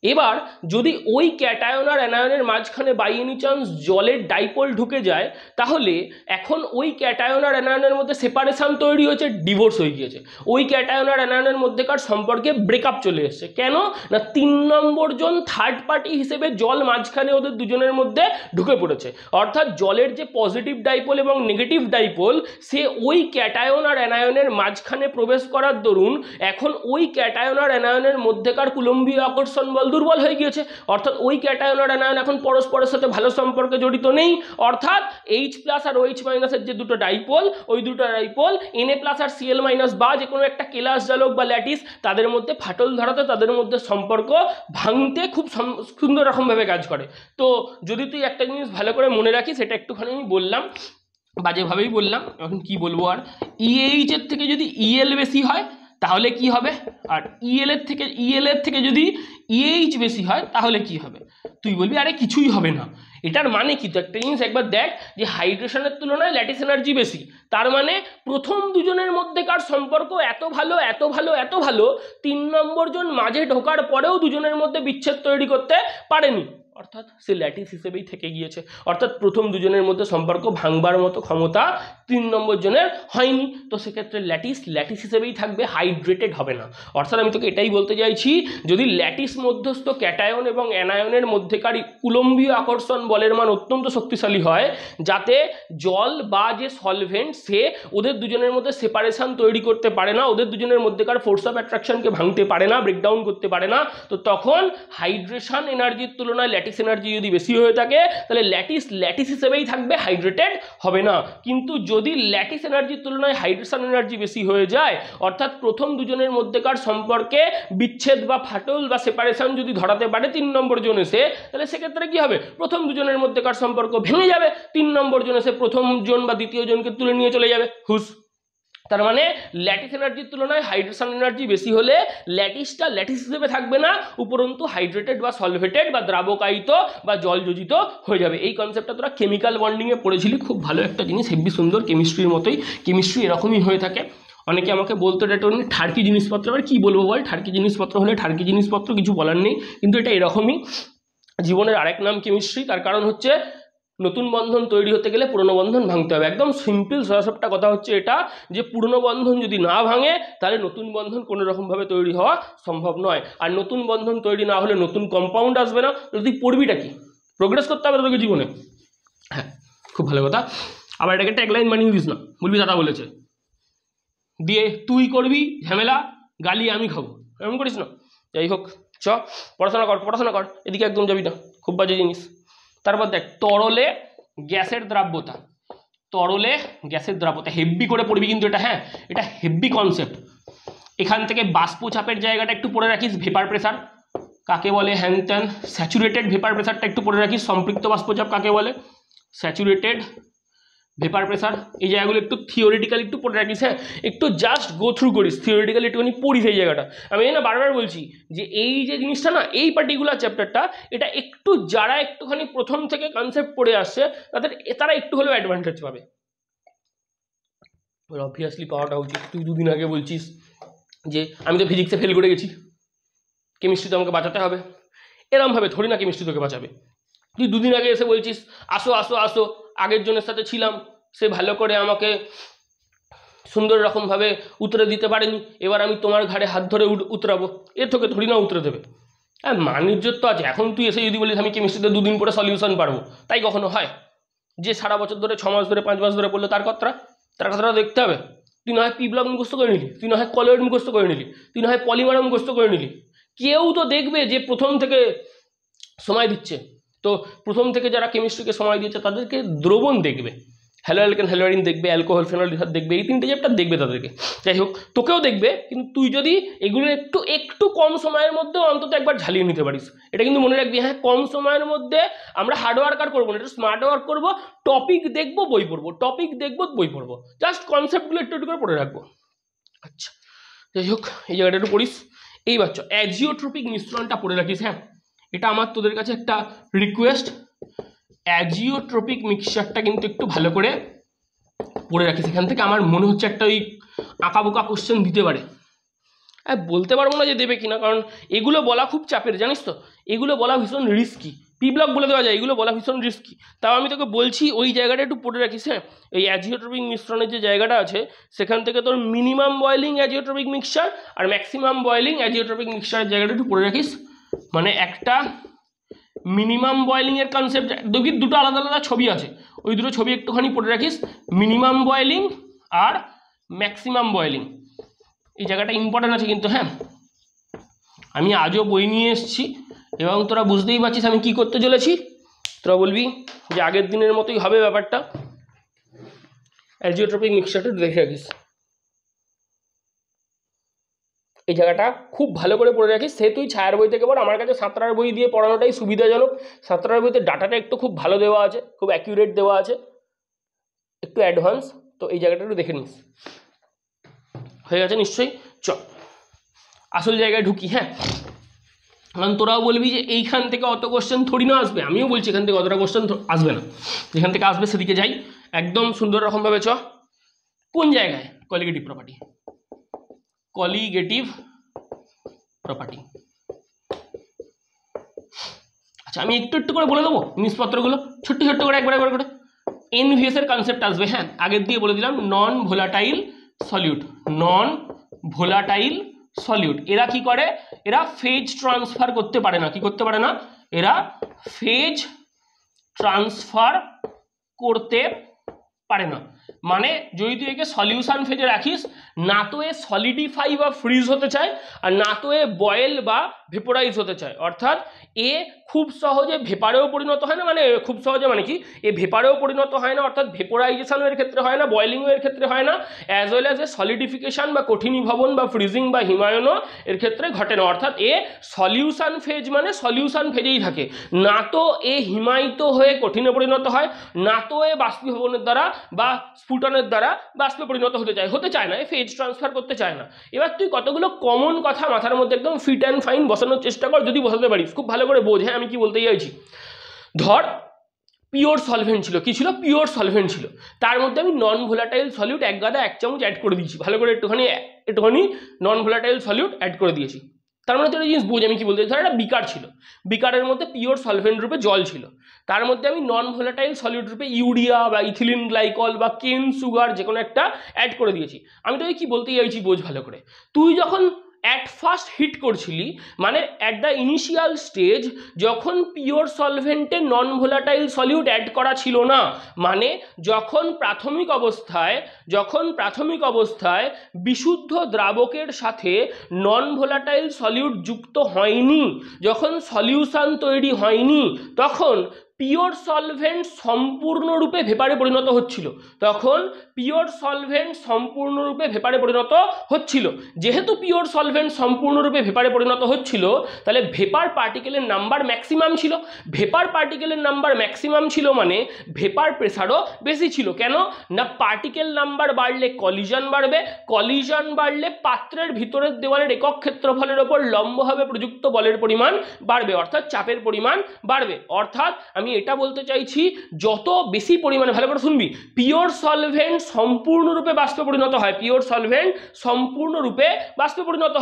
এবার যদি ওই ক্যাটায়ন আর অ্যানায়নের মাঝখানে বাই এনি চান্স জলের ডাইপোল ঢুকে যায়, তাহলে এখন ওই ক্যাটায়ন আর অ্যানায়নের মধ্যে সেপারেশন তৈরি হয়েছে, ডিভোর্স হয়ে গিয়েছে। ওই ক্যাটায়ন আর অ্যানায়নের মধ্যেকার সম্পর্কে ব্রেকআপ চলে এসেছে। কেন না 3 নম্বর জন থার্ড পার্টি হিসেবে জল মাঝখানে ওদের দুজনের মধ্যে ঢুকে পড়েছে। অর্থাৎ জলের যে পজিটিভ ডাইপোল এবং নেগেটিভ ডাইপোল, সে ওই ক্যাটায়ন আর অ্যানায়নের মাঝখানে প্রবেশ করার দরুন এখন ওই ক্যাটায়ন আর অ্যানায়নের মধ্যেকার কুলম্বীয় আকর্ষণ বল দুর্বল হয়ে গিয়েছে। অর্থাৎ ওই ক্যাটায়ন আর অ্যানায়ন এখন পরস্পরের সাথে ভালো সম্পর্কে জড়িত নেই। অর্থাৎ H+ আর OH- এর যে দুটো ডাইপোল, ওই দুটো ডাইপোল Na+ আর Cl- বা যে কোনো একটা কেলাস জালক বা ল্যাটিস, তাদের মধ্যে ফাটল ধরাতে, তাদের মধ্যে সম্পর্ক ভাঙতে খুব সুন্দর রকমভাবে কাজ করে। তো যদি তুই একটা জিনিস ভালো করে মনে রাখিস, সেটা একটুখানি আমি বললাম, বাজেভাবেই বললাম, এখন কি বলবো আর, EH এর থেকে যদি EL বেশি হয় তাহলে কি হবে, আর EL এর থেকে যদি EH বেশি হয় তাহলে কি হবে? তুই বলবি আরে কিছুই হবে না, এটার মানে কি? তো একটা জিনিস একবার দেখ যে হাইড্রেশনের তুলনায় ল্যাটিস এনার্জি বেশি, তার মানে প্রথম দুজনের মধ্যেকার সম্পর্ক এত ভালো 3 নম্বর জন মাঝে ঢোকার পরেও দুজনের মধ্যে বিচ্ছেদ তৈরি করতে পারেনি, অর্থাৎ সে ল্যাটিস হিসেবেই থেকে গিয়েছে। অর্থাৎ প্রথম দুজনের মধ্যে সম্পর্ক ভাঙবার মতো ক্ষমতা 3 নম্বর জনের হয়নি, তো সেক্ষেত্রে ল্যাটিস হিসেবেই থাকবে, হাইড্রেটেড হবে না। অর্থাৎ আমি তোকে এটাই বলতে চাইছি, যদি ল্যাটিস মধ্যস্থ ক্যাটায়ন এবং অ্যানায়নের মধ্যেকার কুলম্বীয় আকর্ষণ বলের মান অত্যন্ত শক্তিশালী হয়, যাতে জল বা যে সলভেন্ট সে ওদের দুজনের মধ্যে সেপারেশন তৈরি করতে পারে না, ওদের দুজনের মধ্যেকার ফোর্স অফ অ্যাট্রাকশনকে ভাঙতে পারে না, ব্রেকডাউন করতে পারে না, তো তখন হাইড্রেশন এনার্জির তুলনায় ল্যাটিস ল্যাটিস এনার্জি যদি বেশি হয়ে থাকে তাহলে ল্যাটিস হিসেবেই থাকবে, হাইড্রেটেড হবে না। কিন্তু যদি ল্যাটিস এনার্জির তুলনায় হাইড্রেশন এনার্জি বেশি হয়ে যায়, অর্থাৎ প্রথম দুজনের মধ্যেকার সম্পর্কে বিচ্ছেদ বা ফাটল বা সেপারেশন যদি ধরাতে পারে 3 নম্বর জন এসে, তাহলে সেক্ষেত্রে কি হবে, প্রথম দুজনের মধ্যেকার সম্পর্ক ভেঙে যাবে, 3 নম্বর জন এসে প্রথম জন বা দ্বিতীয় জনকে তুলে নিয়ে চলে যাবে, হুস। তার মানে ল্যাটিস এনার্জির তুলনায় হাইড্রেশন এনার্জি বেশি হলে ল্যাটিসটা ল্যাটিস হিসেবে থাকবে না, উপরন্তু হাইড্রেটেড বা সলভেটেড বা দ্রাবকায়িত বা জলযোজিত হয়ে যাবে। এই কনসেপ্টটা তোরা কেমিক্যাল বন্ডিংয়ে পড়েছিলি, খুব ভালো একটা জিনিস, হেভি সুন্দর, কেমিস্ট্রির মতোই। কেমিস্ট্রি এরকমই হয়ে থাকে। অনেকে আমাকে বলতো এটা একটু ঠার্কি জিনিসপত্র, আবার কী বলবো বল, ঠার্কি জিনিসপত্র হলে ঠার্কি জিনিসপত্র, কিছু বলার নেই, কিন্তু এটা এরকমই। জীবনের আরেক নাম কেমিস্ট্রি, তার কারণ হচ্ছে নতুন বন্ধন তৈরি হতে গেলে পুরনো বন্ধন ভাঙতে হবে। একদম সিম্পল সরাসরি কথা হচ্ছে এটা, যে পুরনো বন্ধন যদি না ভাঙে তাহলে নতুন বন্ধন কোনো রকমভাবে তৈরি হওয়া সম্ভব নয়। আর নতুন বন্ধন তৈরি না হলে নতুন কম্পাউন্ড আসবে না। তুই পড়বিটা কি, প্রোগ্রেস করতে হবে তোকে জীবনে। হ্যাঁ, খুব ভালো কথা। আবার এটাকে ট্যাগলাইন বানিয়ে দিস না, বলবি দাদা বলেছে, দিয়ে তুই করবি ঝামেলা, গালি আমি খাবো, এমন করিস না। যাই হোক, চ পড়াশোনা কর, পড়াশোনা কর, এদিকে একদম যাবি না, খুব বাজে জিনিস। তারপর দেখ, তরলে গ্যাসের দ্রাব্যতা, তরলে গ্যাসের দ্রাব্যতা হেভি করে পড়বি কিন্তু এটা, হ্যাঁ এটা হেভি কনসেপ্ট। এখান থেকে বাষ্পচাপের জায়গাটা একটু পড়ে রাখিস, ভেপার প্রেসার কাকে বলে, হ্যান ত্যান। স্যাচুরেটেড ভেপার প্রেসারটা একটু পড়ে রাখিস, সম্পৃক্ত বাষ্পচাপ কাকে বলে, স্যাচুরেটেড ভেপার প্রেসার, এই জায়গাগুলো একটু থিওরিটিক্যালি একটু পড়ে রাখিস। হ্যাঁ, একটু জাস্ট গো থ্রু করিস, থিওরিটিক্যালি একটুখানি পড়িস এই জায়গাটা। আমি না বারবার বলছি যে এই যে জিনিসটা না, এই পার্টিকুলার চ্যাপ্টারটা, এটা একটু যারা একটুখানি প্রথম থেকে কনসেপ্ট পড়ে আসছে তারা একটু হলেও অ্যাডভান্টেজ পাবে। অবভিয়াসলি পাওয়াটা উচিত। তুই দুদিন আগে বলছিস যে আমি তো ফিজিক্সে ফেল করে গেছি, কেমিস্ট্রি তো আমাকে বাঁচাতে হবে, এরমভাবে থোড়ি না কেমিস্ট্রি তোকে বাঁচাবে। তুই দুদিন আগে এসে বলছিস আসো আসো আসো, আগের জনের সাথে ছিলাম, সে ভালো করে আমাকে সুন্দর রকমভাবে উতরে দিতে পারেনি, এবার আমি তোমার ঘাড়ে হাত ধরে উতরাবো, এ তোকে থোড়ি না উতরে দেবে। হ্যাঁ, মানিজ্যত তো আছে। এখন তুই এসে যদি বলিস আমি কেমিস্ট্রিতে 2 দিন পরে সলিউশন পারবো, তাই কখনো হয়? যে সারা বছর ধরে 6 মাস ধরে 5 মাস ধরে পড়লো তার কথাটা দেখতে হবে। তুই না হয় পি ব্লক মুখস্থ করে নিলি, তুই না হয় কলয়েড মুখস্থ করে নিলি, তুই না হয় পলিমার মুখস্থ করে নিলি, কেউ তো দেখবে যে প্রথম থেকে সময় দিচ্ছে। তো প্রথম থেকে যারা কেমিস্ট্রিকে সময় দিচ্ছে তাদেরকে দ্রবণ দেখবে, হ্যালো অ্যালকেন হ্যালোরিন দেখবে, অ্যালকোহল ফেনল ইথার দেখবে, এই 3টে চ্যাপ্টার দেখবে তাদেরকে। যাই হোক, তোকেও দেখবে, কিন্তু তুই যদি এগুলো একটু কম সময়ের মধ্যে অন্তত একবার ঝালিয়ে নিতে পারিস, এটা কিন্তু মনে রাখবি। হ্যাঁ, কম সময়ের মধ্যে আমরা হার্ড ওয়ার্ক আর করবো না, একটু স্মার্ট ওয়ার্ক করবো, টপিক দেখবো বই পড়বো, টপিক দেখবো বই পড়বো, জাস্ট কনসেপ্টগুলো একটু করে পড়ে রাখবো। আচ্ছা, যাই হোক, এই জায়গাটা একটু পড়িস। এই বাচ্চা অ্যাজিওট্রপিক মিশ্রণটা পড়ে রাখিস। হ্যাঁ, এটা আমার তোদের কাছে একটা রিকোয়েস্ট, অ্যাজিওট্রপিক মিক্সচারটা কিন্তু একটু ভালো করে পড়ে রাখিস। এখান থেকে আমার মনে হচ্ছে একটা ওই আঁকাবোকা কোশ্চেন দিতে পারে। বলতে পারবো না যে দেবে কিনা, কারণ এগুলো বলা খুব চাপের, জানিস তো, এগুলো বলা ভীষণ রিস্কি। পি ব্লক বলে দেওয়া যায়, এগুলো বলা ভীষণ রিস্কি। তাও আমি তোকে বলছি ওই জায়গাটা একটু পড়ে রাখিস। হ্যাঁ, এই অ্যাজিওট্রপিক মিশ্রণের যে জায়গাটা আছে সেখান থেকে তোর মিনিমাম বয়েলিং অ্যাজিওট্রপিক মিক্সচার আর ম্যাক্সিমাম বয়েলিং অ্যাজিওট্রপিক মিক্সচারের জায়গাটা একটু পড়ে রাখিস। মানে একটা মিনিমাম বয়েলিংয়ের কনসেপ্ট, দেখবি 2টো আলাদা আলাদা ছবি আছে, ওই 2টো ছবি একটুখানি পড়ে রাখিস, মিনিমাম বয়েলিং আর ম্যাক্সিমাম বয়েলিং, এই জায়গাটা ইম্পর্টেন্ট আছে কিন্তু। হ্যাঁ, আমি আজও বই নিয়ে এসেছি এবং তোরা বুঝতেই পারছিস আমি কি করতে চলেছি। তোরা বলবি যে আগের দিনের মতোই হবে ব্যাপারটা। অ্যাজিওট্রপিক মিক্সচারটা দেখে রাখিস, এই জায়গাটা খুব ভালো করে পড়ে রাখিস। সে তুই ছায়ার বই থেকে পড়, আমার কাছে সাঁতরার বই দিয়ে পড়ানোটাই সুবিধাজনক। সাঁতরার বইতে ডাটাটা একটু খুব ভালো দেওয়া আছে, খুব অ্যাকিউরেট দেওয়া আছে, একটু অ্যাডভান্স। তো এই জায়গাটা একটু দেখে নিস। হয়ে গেছে নিশ্চয়ই? চ আসল জায়গায় ঢুকি। হ্যাঁ, কারণ তোরাও বলবি যে এইখান থেকে অত কোশ্চেন থোড়ি না আসবে, আমিও বলছি এখান থেকে অতটা কোশ্চেন আসবে না, যেখান থেকে আসবে সেদিকে যাই একদম সুন্দর রকমভাবে। চ কোন জায়গায়? Colligative property, colligative property. আচ্ছা, আমি একটু করে বলে দেবো জিনিসপত্রগুলো, ছোট্ট করে একবার করে। এনভিএস এর কনসেপ্ট আসবে। হ্যাঁ, আগের দিয়ে বলে দিলাম, নন ভোলাটাইল সলিউট, নন ভোলাটাইল সলিউট। এরা কি করে? এরা ফেজ ট্রান্সফার করতে পারে না। কি করতে পারে না? এরা ফেজ ট্রান্সফার করতে পারে না। মানে যদি তুই একে সলিউশন ফেজে রাখিস, না তো এ সলিডিফাই বা ফ্রিজ হতে চায়, আর না তো এ বয়েল বা ভেপোরাইজ হতে চায়, অর্থাৎ এ খুব সহজে ভেপারেও পরিণত হয় না, মানে খুব সহজে মানে কি এ ভেপারেও পরিণত হয় না, অর্থাৎ ভেপোরাইজেশন এর ক্ষেত্রে হয় না, বয়লিং এর ক্ষেত্রে হয় না, as well as a solidification বা কঠিনীভবন বা ফ্রিজিং বা হিমায়নও এর ক্ষেত্রে ঘটে না, অর্থাৎ এ সলিউশন ফেজ মানে সলিউশন ফেজেই থাকে, না তো এ হিমায়িত হয়ে কঠিনে পরিণত হয়, না তো এ বাষ্পীভবনের দ্বারা বা স্ফুটনের দ্বারা বাষ্পে পরিণত হতে চায় না, এ ফেজ ট্রান্সফার করতে চায় না। এবার তুই কতগুলো কমন কথা মাথার মধ্যে একদম ফিট অ্যান্ড ফাইন বসানোর চেষ্টা কর, যদি বসাতে পারিস খুব ভালো করে বোঝ। হ্যাঁ, আমি কি বলতে চাইছি, ধর পিওর সলভেন্ট ছিল, কি ছিল, পিওর সলভেন্ট ছিল, তার মধ্যে আমি নন ভোলাটাইল সলিউট 1 চামচ অ্যাড করে দিয়েছি, ভালো করে একটুখানি নন ভোলাটাইল সলিউট অ্যাড করে দিয়েছি। তার মানে একটা জিনিস বোঝ আমি কি বলতে চাই, ধর একটা বিকার ছিল, বিকারের মধ্যে পিওর সলভেন্ট রূপে জল ছিল, তার মধ্যে আমি নন ভোলাটাইল সলিউট রূপে ইউরিয়া বা ইথিলিন গ্লাইকল বা কেন সুগার যে কোনো একটা অ্যাড করে দিয়েছি। আমি তোকে কি বলতে চাইছি বোঝ ভালো করে, তুই যখন অ্যাট ফার্স্ট হিট করছিলি, মানে অ্যাট দ্য ইনিশিয়াল স্টেজ যখন পিওর সলভেন্টে নন ভোলাটাইল সলিউট অ্যাড করা ছিল না, মানে যখন প্রাথমিক অবস্থায় বিশুদ্ধ দ্রাবকের সাথে নন ভোলাটাইল সলিউট যুক্ত হয়নি, যখন সলিউশন তৈরি হয়নি, তখন পিওর সলভেন্ট সম্পূর্ণরূপে ভেপারে পরিণত হচ্ছিল, যেহেতু পিওর সলভেন্ট সম্পূর্ণরূপে ভেপারে পরিণত হচ্ছিল, তাহলে ভেপার পার্টিকেলের নাম্বার ম্যাক্সিমাম ছিল, ভেপার পার্টিকেলের নাম্বার ম্যাক্সিমাম ছিল মানে ভেপার প্রেসারও বেশি ছিল। কেন না, পার্টিকেল নাম্বার বাড়লে কলিশন বাড়বে, কলিশন বাড়লে পাত্রের ভিতরের দেওয়ালের একক ক্ষেত্রফলের ওপর লম্বভাবে প্রযুক্ত বলের পরিমাণ বাড়বে, অর্থাৎ চাপের পরিমাণ বাড়বে। অর্থাৎ আমি এটা বলতে চাইছি, যত বেশি পরিমাণে, ভালো করে শুনবি, পিওর সলভেন্ট সম্পূর্ণরূপে বাষ্পে পরিণত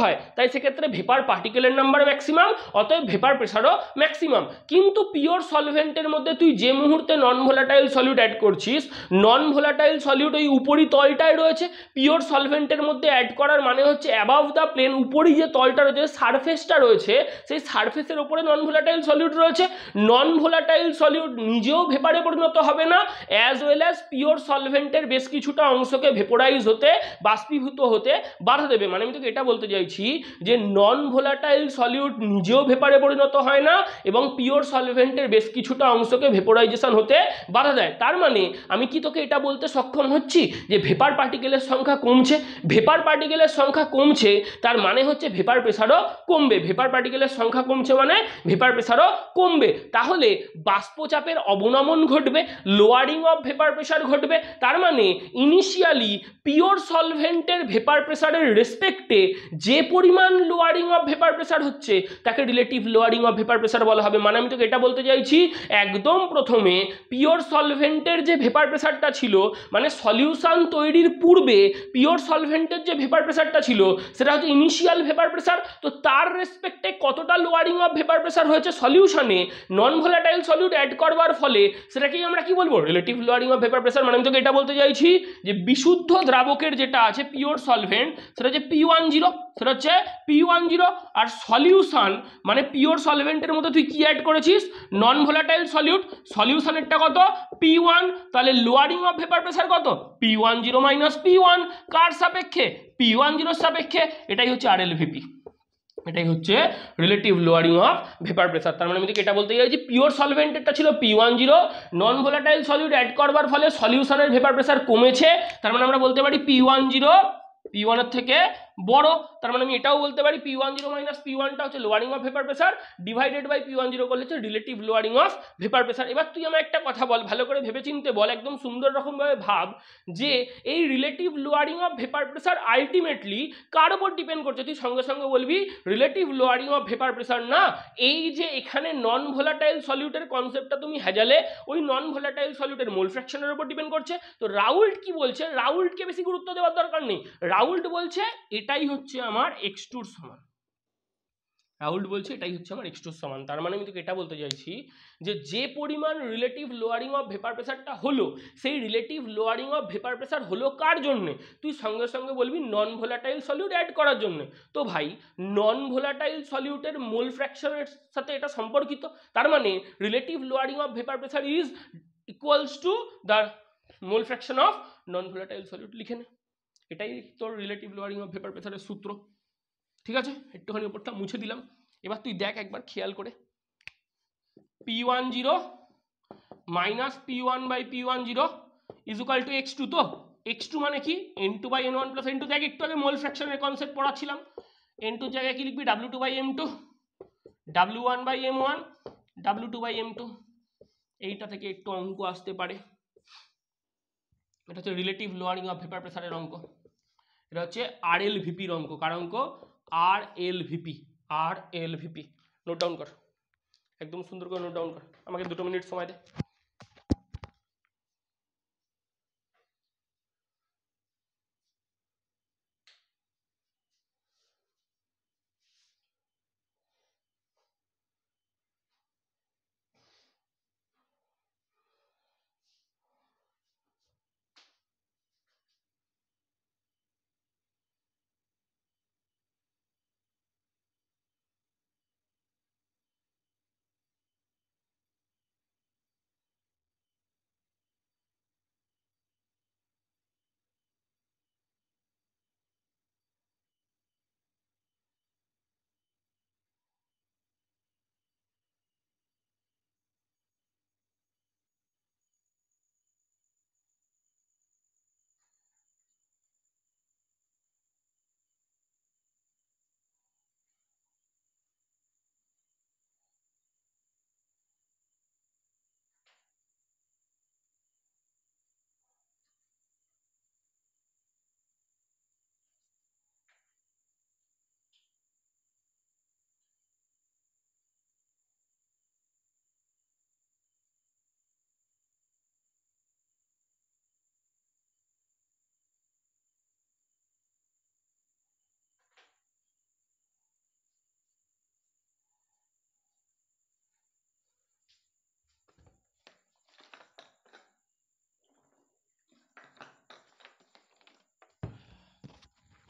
হয়, তাই সেক্ষেত্রে ভেপার পার্টিকেলের নাম্বার ম্যাক্সিমাম, অতএব ভেপার প্রেসারও ম্যাক্সিমাম। কিন্তু পিওর সলভেন্টের মধ্যে তুই যে মুহূর্তে নন ভোলাটাইল সলিউট অ্যাড করছিস, নন ভোলাটাইল সলিউট ওই উপরি তলটায় রয়েছে, পিওর সলভেন্টের মধ্যে অ্যাড করার মানে হচ্ছে অ্যাবাভ দ্য প্লেন, উপরি যে তলটা রয়েছে, সারফেসটা রয়েছে, সেই সারফেসের উপরে নন ভোলাটাইল সলিউট রয়েছে। নন ভোলাটাইল সলিউট নিজেও ভেপারে পরিণত হবে না, অ্যাজ ওয়েল অ্যাজ পিওর সলভেন্টের বেশ কিছুটা অংশকে ভেপোরাইজ হতে, বাষ্পীভূত হতে বাধা দেবে। মানে আমি তোকে এটা বলতে চাইছি যে নন ভোলাটাইল সলিউট নিজেও ভেপারে পরিণত হয় না এবং পিওর সলভেন্টের বেশ কিছুটা অংশকে ভেপোরাইজেশন হতে বাধা দেয়। তার মানে আমি কি তোকে এটা বলতে সক্ষম হচ্ছি যে ভেপার পার্টিকেলের সংখ্যা কমছে, ভেপার পার্টিকেলের সংখ্যা কমছে, তার মানে হচ্ছে ভেপার প্রেসারও কমবে, ভেপার পার্টিকেলের সংখ্যা কমছে মানে ভেপার প্রেসারও কমবে। তাহলে বাষ্পচাপের অবনমন ঘটবে, লোয়ারিং অফ ভেপার প্রেসার ঘটবে। তার মানে ইনিশিয়ালি পিওর সলভেন্টের ভেপার প্রেসারের রেসপেক্টে যে পরিমাণ লোয়ারিং অফ ভেপার প্রেসার হচ্ছে তাকে relative lowering of vapour pressure বলা হবে। মানে আমি তোকে এটা বলতে চাইছি, একদম প্রথমে পিওর সলভেন্টের যে ভেপার প্রেসারটা ছিল, মানে সলিউশন তৈরির পূর্বে পিওর সলভেন্টের যে ভেপার প্রেসারটা ছিল সেটা হচ্ছে ইনিশিয়াল ভেপার প্রেসার, তো তার রেসপেক্টে কতটা লোয়ারিং অফ ভেপার প্রেসার হয়েছে সলিউশনে নন ভোলাটাইল সলিউট অ্যাড করবার ফলে, সেটাকেই আমরা কি বলবো, relative lowering of vapour pressure. মানে আমি তোকে এটা বলতে চাইছি যে বিশুদ্ধ দ্রাবকের যেটা আছে পিওর সলভেন্ট, সেটা হচ্ছে P10, আর সলিউশন মানে পিওর সলভেন্টের মধ্যে তুই কি অ্যাড করেছিস, নন ভোলাটাইল সলিউট, সলিউশনেরটা কত, P1, তাহলে লোয়ারিং অফ ভেপার প্রেসার কত, P10 - P1, কার সাপেক্ষে, P10 সাপেক্ষে। এটাই হচ্ছে RLVP, এটাই হচ্ছে relative lowering of vapour pressure. তার মানে আমি এটা বলতে চাইছি পিওর সলভেন্টেরটা ছিল P10, নন ভোলাটাইল সলিউট অ্যাড করবার ফলে সলিউশনের ভেপার প্রেসার কমেছে, তার মানে আমরা বলতে পারি P10 P1 এর থেকে বড়। তার মানে আমি এটাও বলতে পারি P10 - P1টা হচ্ছে lowering of vapour pressure, divided by P10 করলে হচ্ছে relative lowering of vapour pressure. এবার তুই আমার একটা কথা বল, ভালো করে ভেবে চিনতে বল, একদম সুন্দর রকমভাবে ভাব যে এই relative lowering of vapour pressure ultimately কার উপর ডিপেন্ড করছে। তুই সঙ্গে সঙ্গে বলবি relative lowering of vapour pressure না, এই যে এখানে নন ভোলাটাইল সলিউটের কনসেপ্টটা তুমি হেজালে, ওই নন ভোলাটাইল সলিউটের মোল ফ্র্যাকশনের উপর ডিপেন্ড করছে। তো রাউল্ট কি বলছে, রাউল্টকে বেশি গুরুত্ব দেওয়ার দরকার নেই, রাউল্ট বলছে এটাই হচ্ছে আমার x2 সমান, রাউল্ট বলছে এটাই হচ্ছে আমার x2 সমান। তার মানে আমি তোকে এটা বলতে চাইছি যে যে পরিমাণ রিলেটিভ লোয়ারিং অফ ভেপার প্রেসারটা হলো, সেই relative lowering of vapour pressure হলো কার জন্য, তুই সঙ্গে সঙ্গে বলবি নন ভোলাটাইল সলিউট অ্যাড করার জন্য। তো ভাই নন ভোলাটাইল সলিউটের মোল ফ্র্যাকশনের সাথে এটা সম্পর্কিত, তার মানে relative lowering of vapour pressure is equals to the mole fraction of non volatile solute, লিখে নে, এটাই তোর রিলেটিভ লোয়ারিং অফ ভেপার প্রেসারের সূত্র। ঠিক আছে, একটুখানি উপরটা মুছে দিলাম। এবার তুই দেখ একবার খেয়াল করে, P10 minus P1/P10 is equal to x2। তো x2 মানে কি N2/N1 প্লাস N2। দেখ একটু আগে মোল ফ্র্যাকশনের কনসেপ্ট পড়াচ্ছিলাম, N2 এর জায়গায় কি লিখবি W2/M2, W1/M1, W2/M2। এইটা থেকে একটু অঙ্ক আসতে পারে, এটা হচ্ছে রিলেটিভ লোয়ারিং অফ ভেপার প্রেসারের অঙ্ক। এটা হচ্ছে RLVP-র অঙ্ক। কার অঙ্ক? RLVP। নোট ডাউন কর, একদম সুন্দর করে নোট ডাউন কর, আমাকে 2 মিনিট সময় দে।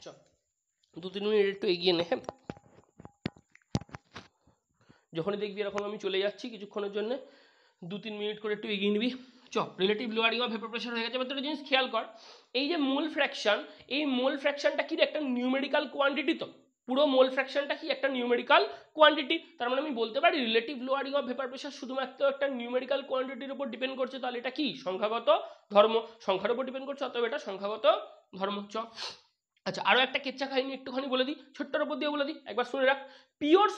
চল 2-3 মিনিট একটু এগিয়ে নে। হ্যাঁ, যখনই দেখবি এরকম আমি চলে যাচ্ছি কিছুক্ষণের জন্য, 2-3 মিনিট করে একটু এগিয়ে নিবি। Relative lowering of vapour pressure হয়ে গেছে। এবার একটা জিনিস খেয়াল কর, এই যে মোল ফ্র্যাকশন, এই মোল ফ্র্যাকশনটা কি একটা নিউমেরিক্যাল কোয়ান্টিটি। তো পুরো মোল ফ্র্যাকশনটা কি একটা নিউমেরিক্যাল কোয়ান্টিটি। তার মানে আমি বলতে পারি relative lowering of vapour pressure শুধুমাত্র একটা নিউমেরিক্যাল কোয়ান্টিটির উপর ডিপেন্ড করছে। তাহলে এটা কি সংখ্যাগত ধর্ম, সংখ্যার উপর ডিপেন্ড করছে, অতএব এটা সংখ্যাগত ধর্ম। আচ্ছা, আরও একটা কেচ্চা কাহিনী একটুখানি বলে দিই, ছোট্টর উপর দিয়ে বলে দিই, একবার শুনে রাখ। পিওর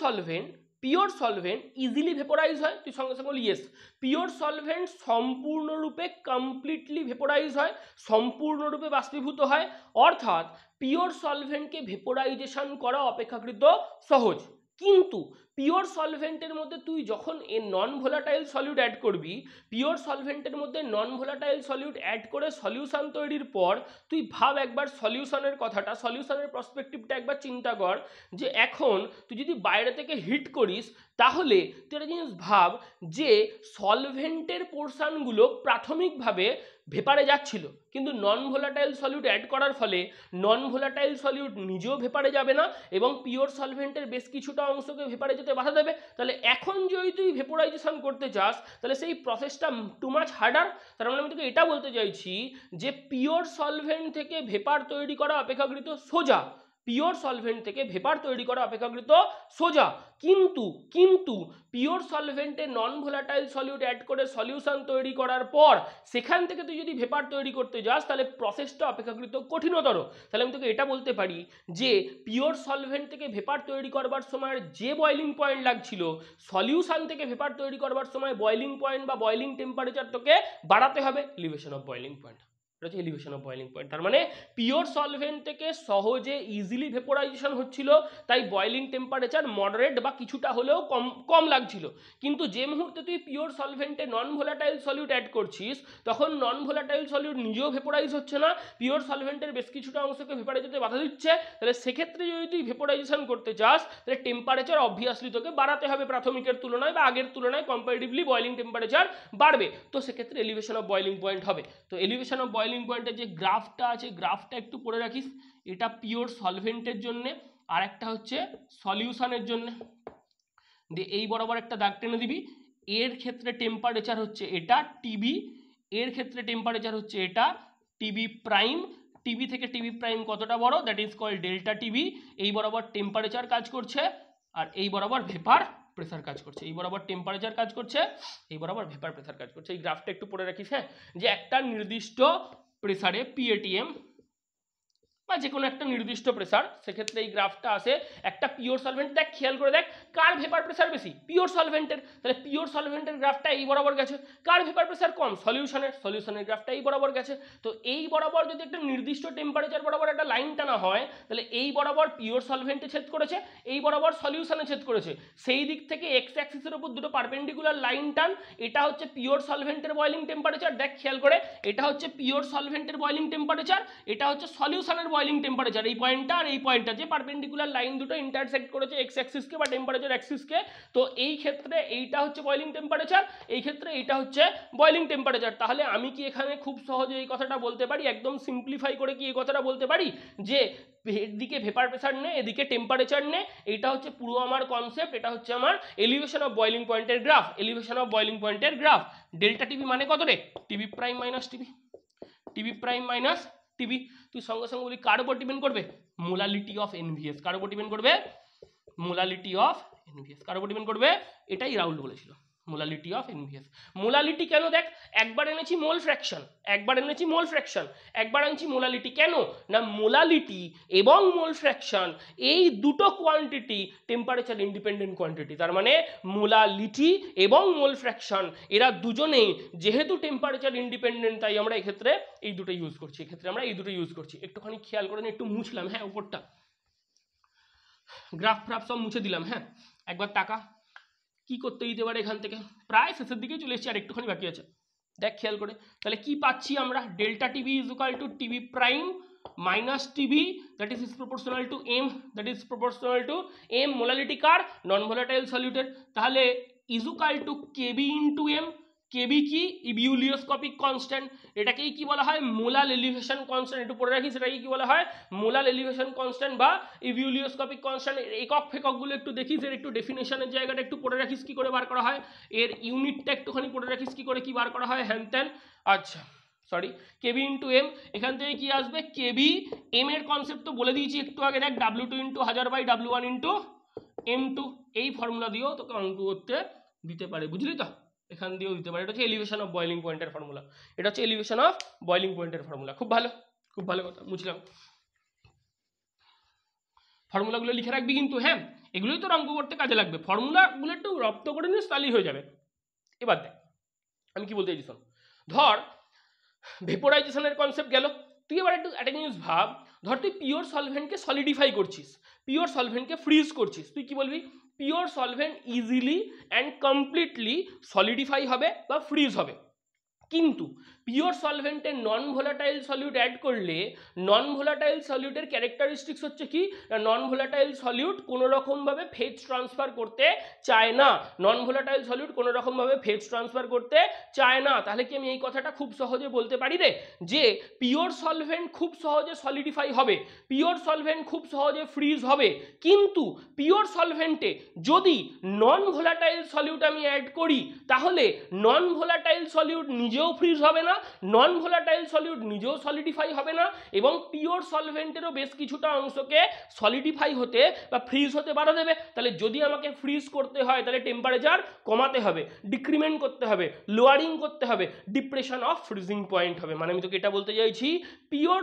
সলভেন্ট ইজিলি ভেপোরাইজ হয়। তুই সঙ্গে সঙ্গে বলি ইয়েস। পিওর সলভেন্ট সম্পূর্ণরূপে কমপ্লিটলি ভেপোরাইজ হয়, সম্পূর্ণরূপে বাষ্পীভূত হয়। অর্থাৎ পিওর সলভেন্টকে ভেপোরাইজেশন করা অপেক্ষাকৃত সহজ। কিন্তু পিওর সলভেন্টের মধ্যে তুই যখন নন ভোলাটাইল সলিউট অ্যাড করবি, পিওর সলভেন্টের মধ্যে নন ভোলাটাইল সলিউট অ্যাড করে সলিউশন তৈরির পর তুই ভাব একবার সলিউশনের কথাটা, সলিউশনের পার্সপেক্টিভটা একবার চিন্তা কর, যে এখন তুই যদি বাইরে থেকে হিট করিস, তাহলে তুই একটা জিনিস ভাব যে সলভেন্টের পোর্শনগুলো প্রাথমিকভাবে ভেপারে যাচ্ছিল, কিন্তু নন ভোলাটাইল সলিউট অ্যাড করার ফলে নন ভোলাটাইল সলিউট নিজেও ভেপারে যাবে না এবং পিওর সলভেন্টের বেশ কিছুটা অংশকে ভেপারে যেতে বাধা দেবে। তাহলে এখন যদি তুই ভেপোরাইজেশন করতে চাস, তাহলে সেই প্রসেসটা টু মাচ হার্ডার। তার মানে আমি তোকে এটা বলতে চাইছি যে পিওর সলভেন্ট থেকে ভেপার তৈরি করা অপেক্ষাকৃত সোজা, পিওর সলভেন্ট থেকে ভেপার তৈরি করা অপেক্ষাকৃত সোজা। কিন্তু পিওর সলভেন্টে নন ভোলাটাইল সলিউট অ্যাড করে সলিউশন তৈরি করার পর সেখান থেকে তুই যদি ভেপার তৈরি করতে যাস, তাহলে প্রসেসটা অপেক্ষাকৃত কঠিনতর। তাহলে আমি তোকে এটা বলতে পারি যে পিওর সলভেন্ট থেকে ভেপার তৈরি করবার সময় যে বয়লিং পয়েন্ট লাগছিল, সলিউশন থেকে ভেপার তৈরি করবার সময় বয়লিং পয়েন্ট বা বয়লিং টেম্পারেচার তোকে বাড়াতে হবে, এলিভেশন অফ বয়লিং পয়েন্ট। এটা হচ্ছে এলিভেশন অফ বয়লিং পয়েন্ট। তার মানে পিওর সলভেন্ট থেকে সহজে ইজিলি ভেপোরাইজেশন হচ্ছিল, তাই বয়লিং টেম্পারেচার মডারেট বা কিছুটা হলেও কম লাগছিল। কিন্তু যে মুহূর্তে তুই পিওর সলভেন্টে নন ভোলাটাইল সলিউট অ্যাড করছিস, তখন নন ভোলাটাইল সলিউট নিজেও ভেপোরাইজ হচ্ছে না, পিওর সলভেন্টের বেশ কিছুটা অংশকে ভেপারে যেতে বাধা দিচ্ছে। তাহলে সেক্ষেত্রে যদি তুই ভেপোরাইজেশন করতে চাস, তাহলে টেম্পারেচার অবভিয়াসলি তোকে বাড়াতে হবে প্রাথমিকের তুলনায় বা আগের তুলনায় কম্পারেটিভলি বয়লিং টেম্পারেচার বাড়বে। তো সেক্ষেত্রে এলিভেশন অফ বয়লিং পয়েন্ট হবে। তো এলিভেশন অফ বয়লিং পয়েন্টের যে গ্রাফটা আছে, গ্রাফটা একটু পড়ে রাখিস। এটা পিওর সলভেন্টের জন্য, আর একটা হচ্ছে সলিউশনের জন্য। দিয়ে এই বরাবর একটা দাগ টেনে দিবি। এর ক্ষেত্রে টেম্পারেচার হচ্ছে এটা টিবি, এর ক্ষেত্রে টেম্পারেচার হচ্ছে এটা টিবি প্রাইম। টিবি থেকে টিবি প্রাইম কতটা বড়, that is called delta TB. এই বরাবর টেম্পারেচার কাজ করছে, আর এই বরাবর ভেপার প্রেসার কাজ করছে, এই বরাবর টেম্পারেচার কাজ করছে, এই বরাবর ভেপার প্রেসার কাজ করছে। এই গ্রাফটা একটু পড়ে রাখিস, হ্যাঁ, যে একটা নির্দিষ্ট প্রেসারে PATM বা যে কোনো একটা নির্দিষ্ট প্রেসার, সেক্ষেত্রে এই গ্রাফটা আসে একটা পিওর সলভেন্ট। দেখ খেয়াল করে দেখ কার ভেপার প্রেসার বেশি, পিওর সলভেন্টের, তাহলে পিওর সলভেন্টের গ্রাফটা এই বরাবর গেছে। কার ভেপার প্রেসার কম, সলিউশনের গ্রাফটা এই বরাবর গেছে। তো এই বরাবর যদি একটা নির্দিষ্ট টেম্পারেচার বরাবর একটা লাইন টানা হয়, তাহলে এই বরাবর পিওর সলভেন্টে ছেদ করেছে, এই বরাবর সলিউশনে ছেদ করেছে। সেই দিক থেকে এক্স অ্যাক্সিসের উপর দুটো পারপেন্ডিকুলার লাইন টান, এটা হচ্ছে পিওর সলভেন্টের বয়লিং টেম্পারেচার। দেখ খেয়াল করে, এটা হচ্ছে পিওর সলভেন্টের বয়লিং টেম্পারেচার, এটা হচ্ছে সলিউশনের বয়লিং টেম্পারেচার। এই পয়েন্টটা আর এই পয়েন্টটা যে পারপেন্ডিকুলার লাইন দুটো ইন্টারসেক্ট করেছে এক্স অ্যাক্সিসকে বা টেম্পারেচার অ্যাক্সিসকে, তো এই ক্ষেত্রে এইটা হচ্ছে বয়লিং টেম্পারেচার, এই ক্ষেত্রে এইটা হচ্ছে বয়লিং টেম্পারেচার। তাহলে আমি কি এখানে খুব সহজে এই কথাটা বলতে পারি, একদম সিম্পলিফাই করে কি এই কথাটা বলতে পারি যে এদিকে ভেপার প্রেসার নে, এদিকে টেম্পারেচার নে, এটা হচ্ছে পুরো আমার কনসেপ্ট, এটা হচ্ছে আমার এলিভেশন অফ বয়লিং পয়েন্টের গ্রাফ, এলিভেশন অফ বয়লিং পয়েন্টের গ্রাফ। ডেল্টা টিভি মানে কত রে, TV prime minus TV, TV prime minus TV. তুই সঙ্গে সঙ্গে বলি কার উপর ডিপেন্ড করবে, মোলালিটি অফ এনভিএস। কার উপর ডিপেন্ড করবে, মোলালিটি অফ এনভিএস। কার উপর ডিপেন্ড করবে, এটাই রাউল্ট বলেছিল, মোলালিটি অফ এনভিএস। মোলালিটি কেন, দেখ একবার এনেছি মোল ফ্র্যাকশন, একবার এনেছি মোল ফ্র্যাকশন, একবার আনছি মোলালিটি। কেন না, মোলালিটি এবং মোল ফ্র্যাকশন এই দুটো কোয়ান্টিটি টেম্পারেচার ইন্ডিপেন্ডেন্ট কোয়ান্টিটি। তার মানে মোলালিটি এবং মোল ফ্র্যাকশন এরা দুজনেই যেহেতু টেম্পারেচার ইন্ডিপেন্ডেন্ট, তাই আমরা এক্ষেত্রে এই দুটো ইউজ করছি, এক্ষেত্রে আমরা এই দুটো ইউজ করছি। একটুখানি খেয়াল করে একটু মুছলাম, হ্যাঁ উপরটা গ্রাফ ফ্রাফ সব মুছে দিলাম। হ্যাঁ একবার টাকা কি করতে দিতে পারে, এখান থেকে প্রায় শেষের দিকে চলে এসেছি, আর একটুখানি বাকি আছে। দেখ খেয়াল করে, তাহলে কি পাচ্ছি আমরা, delta TV is equal to TV prime minus TV, that is proportional to M, that is proportional to M. Molality কার, নন ভোলাটাইল সলিউটের, তাহলে is equal to KB into M. KB কি, ইবিউলিওস্কোপিক কনস্ট্যান্ট, এটাকেই কি বলা হয়, মোলাল elevation constant. একটু পড়ে রাখি, সেটাকে কি বলা হয়, মোলাল এলিভেশন কনস্ট্যান্ট বা ইবিউলিওস্কোপিক কনস্ট্যান্ট। একক ফেককগুলো একটু দেখিস, এর একটু ডেফিনেশনের জায়গাটা একটু পড়ে রাখিস কি করে বার করা হয়, এর ইউনিটটা একটুখানি পড়ে রাখিস কি করে কি বার করা হয়, হ্যান ত্যান। আচ্ছা সরি, কেবি ইন্টু এম, এখান থেকে কি আসবে, কেবি এম এর কনসেপ্ট তো বলে দিয়েছি একটু আগে, দেখ W2 into 1000/W1 into M2। এই ফর্মুলা দিয়েও তোকে অঙ্ক করতে দিতে পারে, বুঝলি তো, এখান দিয়েও দিতে পারে। এটা হচ্ছে এলিভেশন অফ বয়লিং পয়েন্টের ফর্মুলা, এটা হচ্ছে এলিভেশন অফ বয়লিং পয়েন্টের ফর্মুলা। খুব ভালো, খুব ভালো কথা, বুঝলাম। ফর্মুলাগুলো লিখে রাখবি কিন্তু, হ্যাঁ এগুলোই তো অঙ্ক করতে কাজে লাগবে, ফর্মুলাগুলো একটু রপ্ত করে নিস তাহলেই হয়ে যাবে। এবার দেখ আমি কি বলতে চাইছি শোন, ধর ভেপোরাইজেশনের কনসেপ্ট গেল, তুই এবার একটু একটা জিনিস ভাব, ধর তুই পিওর সলভেন্টকে সলিডিফাই করছিস, পিওর সলভেন্টকে ফ্রিজ করছিস, তুই কি বলবি, pure solvent easily and completely solidify হবে বা ফ্রিজ হবে। কিন্তু পিওর সলভেন্টে নন ভোলাটাইল সলিউট অ্যাড করলে, নন ভোলাটাইল সলিউটের ক্যারেক্টারিস্টিক্স হচ্ছে কি, নন ভোলাটাইল সলিউট কোনো রকমভাবে ফেজ ট্রান্সফার করতে চায় না, নন ভোলাটাইল সলিউট কোনো রকমভাবে ফেজ ট্রান্সফার করতে চায় না। তাহলে কি আমি এই কথাটা খুব সহজে বলতে পারি রে, যে পিওর সলভেন্ট খুব সহজে সলিডিফাই হবে, পিওর সলভেন্ট খুব সহজে ফ্রিজ হবে, কিন্তু পিওর সলভেন্টে যদি নন ভোলাটাইল সলিউট আমি অ্যাড করি, তাহলে নন ভোলাটাইল সলিউট নিজেও ফ্রিজ হবে না, নন ভোলাটাইল সলিউট নিজেও সলিডিফাই হবে না, এবং পিওর সলভেন্টেরও বেশ কিছুটা অংশকে সলিডিফাই হতে বা ফ্রিজ হতে বাধা দেবে। তাহলে যদি আমাকে ফ্রিজ করতে হয়, তাহলে টেম্পারেচার কমাতে হবে, ডিক্রিমেন্ট করতে হবে, লোয়ারিং করতে হবে, ডিপ্রেশন অফ ফ্রিজিং পয়েন্ট হবে। মানে আমি তোকে এটা বলতে চাইছি, পিওর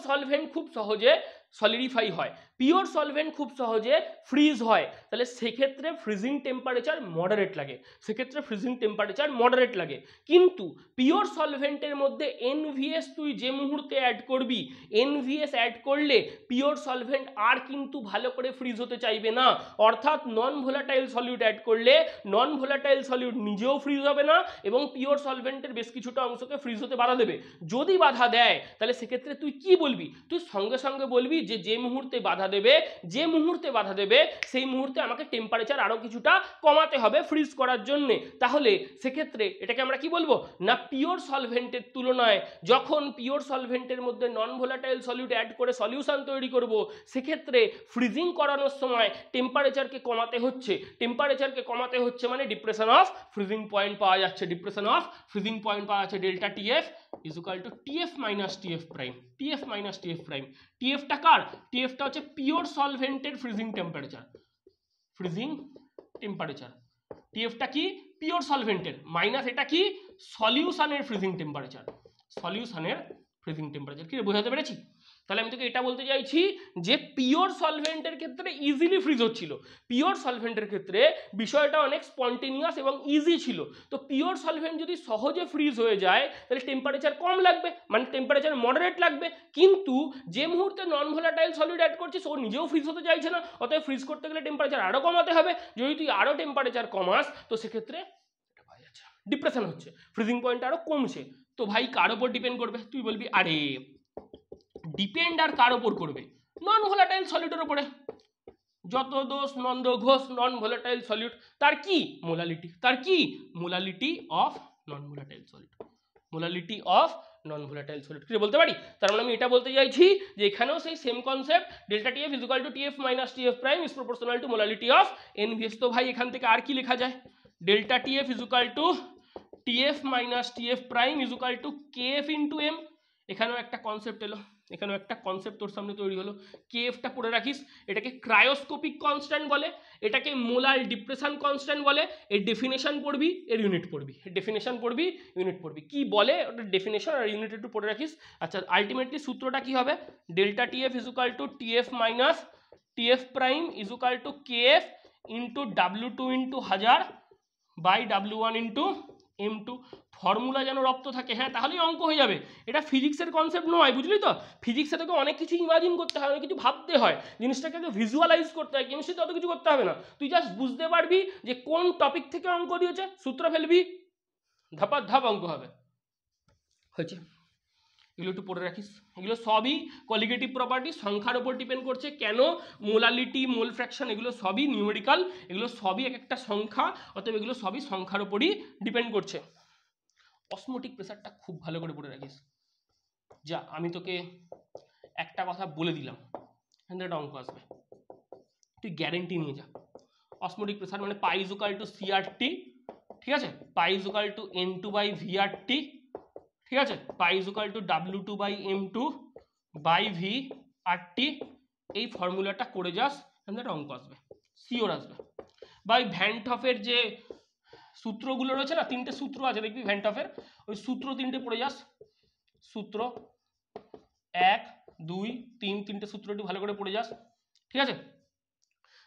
সলভেন্ট খুব সহজে সলিডিফাই হয়, পিওর সলভেন্ট খুব সহজে ফ্রিজ হয়, তাহলে সেক্ষেত্রে ফ্রিজিং টেম্পারেচার মডারেট লাগে, সেক্ষেত্রে ফ্রিজিং টেম্পারেচার মডারেট লাগে। কিন্তু পিওর সলভেন্টের মধ্যে এনভিএস তুই যে মুহূর্তে অ্যাড করবি, এনভিএস অ্যাড করলে পিওর সলভেন্ট আর কিন্তু ভালো করে ফ্রিজ হতে চাইবে না, অর্থাৎ নন ভোলাটাইল সলিউট অ্যাড করলে নন ভোলাটাইল সলিউট নিজেও ফ্রিজ হবে না, এবং পিওর সলভেন্টের বেশ কিছুটা অংশকে ফ্রিজ হতে বাধা দেবে। যদি বাধা দেয়, তাহলে সেক্ষেত্রে তুই কি বলবি, তুই সঙ্গে সঙ্গে বলবি যে মুহূর্তে বাধা দেবে সেই মুহূর্তে আমাকে টেম্পারেচার আরো কিছুটা কমাতে হবে ফ্রিজ করার জন্য। তাহলে সেক্ষেত্রে এটাকে আমরা কি বলবো না, পিওর সলভেন্টের তুলনায় যখন পিওর সলভেন্টের মধ্যে নন ভোলাটাইল সলিউট অ্যাড করে সলিউশন তৈরি করব, সেক্ষেত্রে ফ্রিজিং করানোর সময় টেম্পারেচারকে কমাতে হচ্ছে মানে ডিপ্রেশন অফ ফ্রিজিং পয়েন্ট পাওয়া যাচ্ছে, ডিপ্রেশন অফ ফ্রিজিং পয়েন্ট পাওয়া যাচ্ছে। Delta TF is equal to TF minus TF prime, TF minus TF prime. টিএফটা কার, টিএফটা হচ্ছে পিওর সলভেন্টের ফ্রিজিং টেম্পারেচার, ফ্রিজিং টেম্পারেচার। টিএফটা কি পিওর সলভেন্টের, মাইনাস এটা কি সলিউশনের ফ্রিজিং টেম্পারেচার, সলিউশনের ফ্রিজিং টেম্পারেচার। কি বোঝাতে পেরেছি? তাহলে আমি তোকে এটা বলতে চাইছি যে পিওর সলভেন্টের ক্ষেত্রে ইজিলি ফ্রিজ হচ্ছিল, পিওর সলভেন্টের ক্ষেত্রে বিষয়টা অনেক স্পন্টেনিয়াস এবং ইজি ছিল। তো পিওর সলভেন্ট যদি সহজে ফ্রিজ হয়ে যায় তাহলে টেম্পারেচার কম লাগবে, মানে টেম্পারেচার মডারেট লাগবে। কিন্তু যে মুহূর্তে নন ভোলাটাইল সলিড অ্যাড করছিস ও নিজেও ফ্রিজ হতে চাইছে না, অতএব ফ্রিজ করতে গেলে টেম্পারেচার আরও কমাতে হবে। যদি তুই আরও টেম্পারেচার কমাস তো সেক্ষেত্রে ডিপ্রেশন হচ্ছে, ফ্রিজিং পয়েন্ট আরও কমছে। তো ভাই কার ওপর ডিপেন্ড করবে? তুই বলবি আরে ডিপেন্ড আর কার ওপর করবে, নন ভোলাটাইল সলিডের উপরে। যত দোষ Nanda Ghosh non volatile solid, তার কি মোলালিটি, তার কি molality of non volatile solid, molality of non volatile solid. কি বলতে পারি? তার মানে আমি এটা বলতে চাইছি যে এখানেও সেই same concept, delta TF is equal to TF minus TF prime is proportional to molality of NVS. তো ভাই এখান থেকে আর কি লেখা যায়? Delta TF is equal to TF minus TF prime is equal to KF into M. এখানেও একটা কনসেপ্ট এলো, এখানেও একটা কনসেপ্ট তোর সামনে তৈরি হলো। কেএফটা পড়ে রাখিস, এটাকে ক্রায়োস্কোপিক কনস্ট্যান্ট বলে, এটাকে মোলার ডিপ্রেশন কনস্ট্যান্ট বলে। এর ডেফিনেশন পড়বি, এর ইউনিট পড়বি, এর ডেফিনেশন পড়বি, ইউনিট পড়বি। কি বলে ওটা ডেফিনেশন আর ইউনিট একটু পড়ে রাখিস। আচ্ছা আলটিমেটলি সূত্রটা কি হবে? Delta TF is equal to TF minus TF prime is equal to KF into W2 into 1000 by W1 into M2। Formula যেন রপ্ত থাকে, হ্যাঁ তাহলেই অঙ্ক হয়ে যাবে। এটা ফিজিক্সের কনসেপ্ট নয়, বুঝলি তো? ফিজিক্সে তোকে অনেক কিছু ইমাজিন করতে হয়, অনেক কিছু ভাবতে হয়, জিনিসটাকে ভিজুয়ালাইজ করতে হয়। কেমিস্ট্রিতে অত কিছু করতে হবে না, তুই জাস্ট বুঝতে পারবি যে কোন টপিক থেকে অঙ্ক দিয়েছে, সূত্র ফেলবি, ধাপা ধাপ অঙ্ক হবে, হয়েছে। এগুলো একটু পড়ে রাখিস। এগুলো সবই কোয়ালিটেটিভ প্রপার্টি, সংখ্যার উপর ডিপেন্ড করছে। কেন? মোলালিটি, মোল ফ্র্যাকশন, এগুলো সবই নিউমেরিক্যাল, এগুলো সবই এক একটা সংখ্যা, অতএব এগুলো সবই সংখ্যার উপরই ডিপেন্ড করছে। অসমোটিক প্রেসারটা খুব ভালো করে পড়ে রাখিস। যা আমি তোকে একটা কথা বলে দিলাম, এখান থেকে একটা অঙ্ক আসবে, তুই গ্যারেন্টি নিয়ে যা। অসমোটিক প্রেসার মানে pi is equal to CRT, ঠিক আছে, pi is equal to N2 by VRT, ঠিক আছে, pi is equal to W2 by M2 by VRT. এই ফর্মুলাটা করে যাস, এখান থেকে একটা অঙ্ক আসবে, শিওর আসবে। বা ওই ভ্যান হফের যে সূত্রগুলো রয়েছে না, তিনটে সূত্র আছে দেখবি ভ্যান হফের, ওই সূত্র তিনটে পড়ে যাস। সূত্র 1, 2, 3, তিনটে সূত্র একটু ভালো করে পড়ে যাস, ঠিক আছে।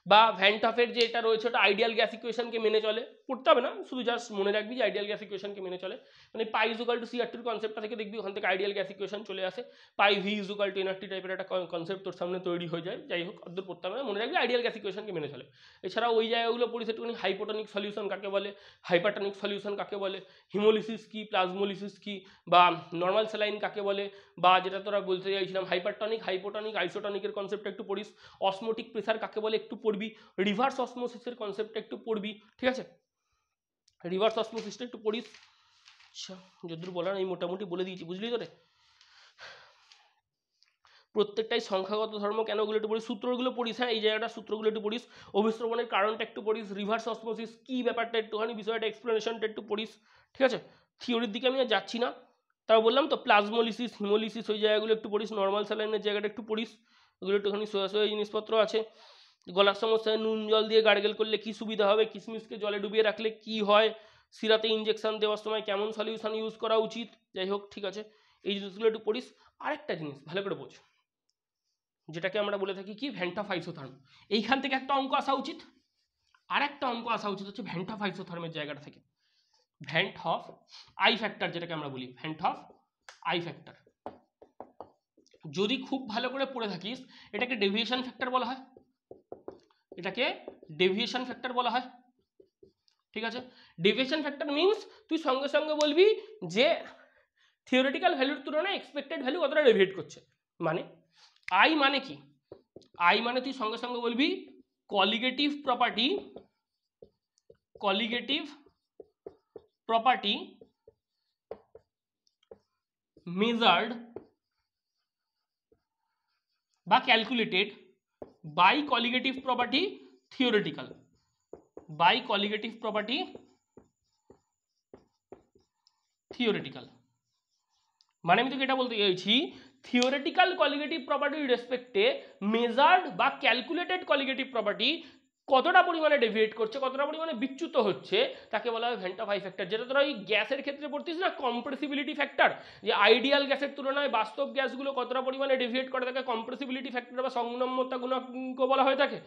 বা ভ্যান হফের যে এটা রয়েছে ওটা আইডিয়াল গ্যাস ইকুয়েশনকে মেনে চলে, পড়তে হবে না, শুধু জাস্ট মনে রাখবি যে আইডিয়াল গ্যাস ইকুয়েশনকে মেনে চলে। মানে পাই ইজ ইকুয়াল টু সিআরটির কনসেপ্টটা থেকে দেখবি ওখান থেকে আইডিয়াল গ্যাস ইকুয়েশন চলে আসে। Pi V is equal to NRT টাইপের একটা কনসেপ্ট তোর সামনে তৈরি হয়ে যায়। যাই হোক অদ্দূর পড়তে হবে না, মনে রাখবি আইডিয়াল গ্যাস ইকুয়েশনকে মেনে চলে। এছাড়া ওই জায়গাগুলো পড়িস একটুখানি, হাইপোটনিক সলিউশন কাকে বলে, হাইপারটনিক সলিউশন কাকে বলে, হিমোলিসিস কি, প্লাজমোলিসিস কি, বা নর্মাল স্যালাইন কাকে বলে, বা যেটা তোরা বলতে চাইছিলাম হাইপারটনিক, হাইপোটনিক, আইসোটনিকের কনসেপ্টটা একটু পড়িস। অসমোটিক প্রেসার কাকে বলে একটু পড়বি, রিভার্স অসমোসিসের কনসেপ্টটা একটু পড়বি, ঠিক আছে, রিভার্স অসমোসিসটা একটু পড়িস। আচ্ছা যদ্দূর বলার আমি মোটামুটি বলে দিয়েছি, বুঝলি তো রে? প্রত্যেকটাই সংখ্যাগত ধর্ম, কেন ওগুলো একটু পড়িস, সূত্রগুলো পড়িস, হ্যাঁ এই জায়গাটা সূত্রগুলো একটু পড়িস, অভিস্রবণের কারণটা একটু পড়িস, রিভার্স অসমোসিস কী ব্যাপারটা একটুখানি বিষয়টা এক্সপ্লেনেশনটা একটু পড়িস, ঠিক আছে। থিওরির দিকে আমি আর যাচ্ছি না, তাও বললাম তো প্লাজমোলিসিস, হিমোলিসিস ওই জায়গাগুলো একটু পড়িস, নর্মাল স্যালাইনের জায়গাটা একটু পড়িস, ওগুলো একটুখানি সোয়া সোয়া জিনিসপত্র আছে। গলার সমস্যায় নুন জল দিয়ে গার্গেল করলে কি সুবিধা হবে, কিশমিশকে জলে ডুবিয়ে রাখলে কি হয়, সিরাতে ইঞ্জেকশন দেওয়ার সময় কেমন সলিউশন ইউজ করা উচিত, যাই হোক ঠিক আছে, এই জিনিসগুলো একটু পড়িস। আরেকটা জিনিস ভালো করে বোঝ, যেটাকে আমরা বলে থাকি কি ভ্যান হফ আইসোথার্ম, এইখান থেকে একটা অঙ্ক আসা উচিত। আর একটা অঙ্ক আসা উচিত হচ্ছে ভ্যান হফ আইসোথার্মের জায়গাটা থেকে, ভ্যান হফ আই ফ্যাক্টর যেটাকে আমরা বলি, ভ্যান হফ আই ফ্যাক্টর। যদি খুব ভালো করে পড়ে থাকিস এটাকে ডেভিয়েশন ফ্যাক্টর বলা হয়, এটাকে ডেভিয়েশন ফ্যাক্টর বলা হয়, ঠিক আছে। ডেভিয়েশন ফ্যাক্টর মিন্স তুই সঙ্গে সঙ্গে বলবি যে থিওরিটিক্যাল ভ্যালুর তুলনায় এক্সপেক্টেড ভ্যালু কতটা ডেভিয়েট করছে। মানে আই মানে কি, আই মানে তুই সঙ্গে সঙ্গে বলবি colligative property, colligative property measured বা calculated by colligative property theoretical, by colligative property theoretical. মানে আমি তোকে এটা বলতে চাইছি থিওরিটিক্যাল কলিগেটিভ প্রপার্টির রেসপেক্টে মেজার্ড বা ক্যালকুলেটেড কলিগেটিভ প্রপার্টি কতটা পরিমাণে ডেভিয়েট করছে, কতটা পরিমাণে বিচ্যুত হচ্ছে, তাকে বলা হয় ভ্যান অফ আই ফ্যাক্টর। যেটা তোরা ওই গ্যাসের ক্ষেত্রে পড়তিস না, কম্প্রেসিবিলিটি ফ্যাক্টর, যে আইডিয়াল গ্যাসের তুলনায় বাস্তব গ্যাসগুলো কতটা পরিমাণে ডেভিয়েট করে, তাকে কম্প্রেসিবিলিটি ফ্যাক্টর বা সংনম্যতা গুণাঙ্ক বলা হয়ে থাকে।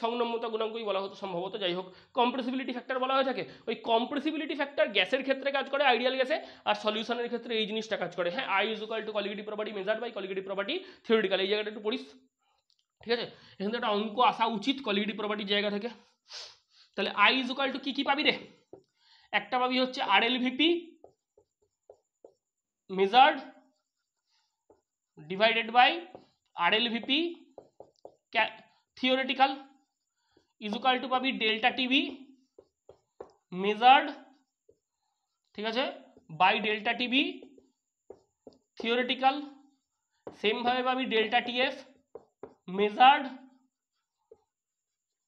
সংনম্যতা গুণাঙ্কই বলা হতো সম্ভবত, যাই হোক কম্প্রেসিবিলিটি ফ্যাক্টর বলা হয়ে থাকে। ওই কম্প্রেসিবিলিটি ফ্যাক্টর গ্যাসের ক্ষেত্রে কাজ করে আইডিয়াল গ্যাসে, আর সলিউশনের ক্ষেত্রে এই জিনিসটা কাজ করে। হ্যাঁ, I is equal to colligative property measured by colligative property theoretical. এই জায়গাটা একটু পড়িস, ঠিক আছে? এখান থেকে একটা অঙ্ক আসা উচিত কলিগেটিভ প্রপার্টির জায়গা থেকে। তাহলে আই ইজ ইকুয়াল টু কি পাবি রে? একটা পাবি হচ্ছে RLVP measured divided by RLVP theoretical is equal to পাবি ডেল্টা টিভি মেজার্ড, ঠিক আছে, by delta TV theoretical. Same ভাবে পাবি delta TF measured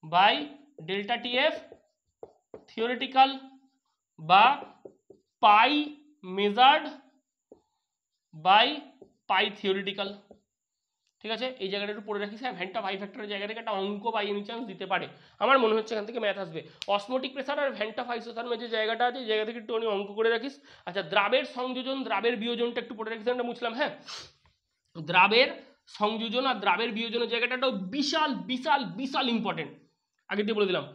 by delta TF theoretical, বা pi measured by pi theoretical. ঠিক আছে, এই জায়গাটা একটু পড়ে রাখিস। হ্যাঁ, ভ্যান অফ আই ফ্যাক্টরের জায়গা থেকে একটা অঙ্ক বা এনি চান্স দিতে পারে, আমার মনে হচ্ছে এখান থেকে ম্যাথ আসবে। অসমোটিক প্রেসার আর ভ্যান অফ আইসোথার্মের যে জায়গাটা আছে, এই জায়গা থেকে একটু অঙ্ক করে রাখিস। আচ্ছা, দ্রাবের সংযোজন দ্রাবের বিয়োজনটা একটু পড়ে রাখিস, আমরা মুছলাম। হ্যাঁ, দ্রাবের সংযোজন আর দ্রাবের বিয়োজনের জায়গাটাও বিশাল বিশাল বিশাল ইম্পর্টেন্ট, আগে দিয়ে বলে দিলাম।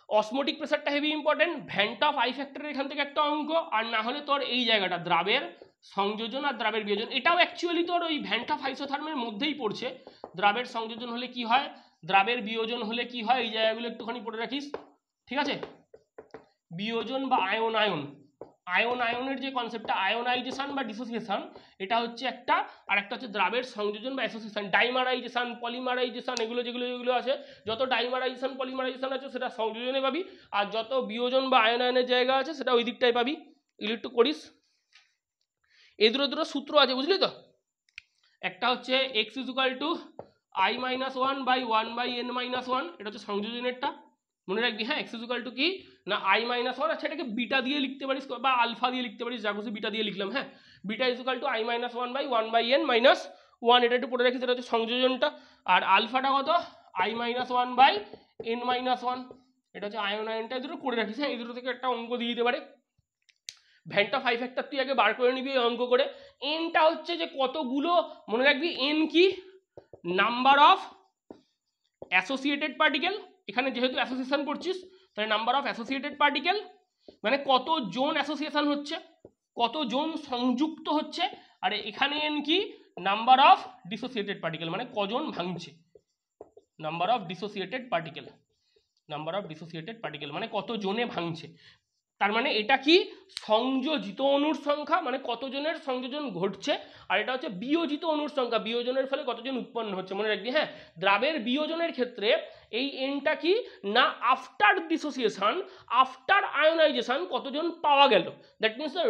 অসমোটিক প্রেসারটা heavy important, van Hoff I ফ্যাক্টরের এখান থেকে একটা অঙ্ক, আর না হলে তোর এই জায়গাটা দ্রাবের সংযোজন আর দ্রাবের বিয়োজন, এটাও অ্যাকচুয়ালি তোর ওই ভ্যান অফ আইসোথার্মের মধ্যেই পড়ছে। দ্রাবের সংযোজন হলে কি হয়, দ্রাবের বিয়োজন হলে কি হয়, এই জায়গাগুলো একটুখানি পড়ে রাখিস, ঠিক আছে? বিয়োজন বা আয়ন, আয়ন আয়নের যে কনসেপ্টটা, আয়নাইজেশন বা ডিসোসিয়েশন, এটা হচ্ছে একটা, আর একটা হচ্ছে দ্রাবের সংযোজন বা অ্যাসোসিয়েশন। ডাইমারাইজেশন, পলিমারাইজেশন, এগুলো যেগুলো আছে, যত ডাইমারাইজেশন পলিমারাইজেশন আছে সেটা সংযোজনে পাবি, আর যত বিয়োজন বা আয়ন আয়নের জায়গা আছে সেটা ওই দিকটাই পাবি। এগুলো একটু করিস। এই দুটো সূত্র আছে, বুঝলি তো? একটা হচ্ছে X is equal to I minus one by one by N minus one, এটা হচ্ছে সংযোজনেরটা, মনে রাখবি। হ্যাঁ, এক্স ইজ ইকুয়াল টু কি না আই মাইনাস ওয়ান, আচ্ছা এটাকে বিটা দিয়ে লিখতে পারিস বা আলফা দিয়ে লিখতে পারিস, যা খুশি বিটা দিয়ে লিখলাম। হ্যাঁ, beta is equal to I minus one by N minus one, এটা একটু পড়ে রাখিস, এটা হচ্ছে সংযোজনটা। আর আলফাটা কত, I minus one by N minus one, এটা হচ্ছে আয়ন আয়নটা, এই দুটো করে রাখিস। হ্যাঁ, এই দুটো থেকে একটা অঙ্ক দিয়ে দিতে পারে। ভ্যান অফ আই ফ্যাক্টর তুই আগে বার করে নিবি অঙ্ক করে। এনটা হচ্ছে যে কতগুলো, মনে রাখবি এন কি, নাম্বার অফ অ্যাসোসিয়েটেড পার্টিকেল। এখানে যেহেতু অ্যাসোসিয়েশন করছিস, তাহলে নাম্বার অফ অ্যাসোসিয়েটেড পার্টিকেল মানে কতজন অ্যাসোসিয়েশন হচ্ছে, কতজন সংযুক্ত হচ্ছে। আর এখানে এন কি, নাম্বার অফ ডিসোসিয়েটেড পার্টিকেল মানে কজন ভাঙছে, number of dissociated particle, number of dissociated particle মানে কতজনে ভাঙছে। তার মানে এটা কি, সংযোজিত অণুর সংখ্যা মানে কতজনের সংযোজন ঘটছে, আর এটা হচ্ছে বিয়োজিত অণুর সংখ্যা, বিয়োজনের ফলে কতজন উৎপন্ন হচ্ছে, মনে রাখবি। হ্যাঁ, দ্রাবের বিয়োজনের ক্ষেত্রে এই এনটা কি না, আফটার ডিসোসিয়েশন, আফটার আয়োনাইজেশন কতজন পাওয়া গেল, দ্যাট মিনস দ্য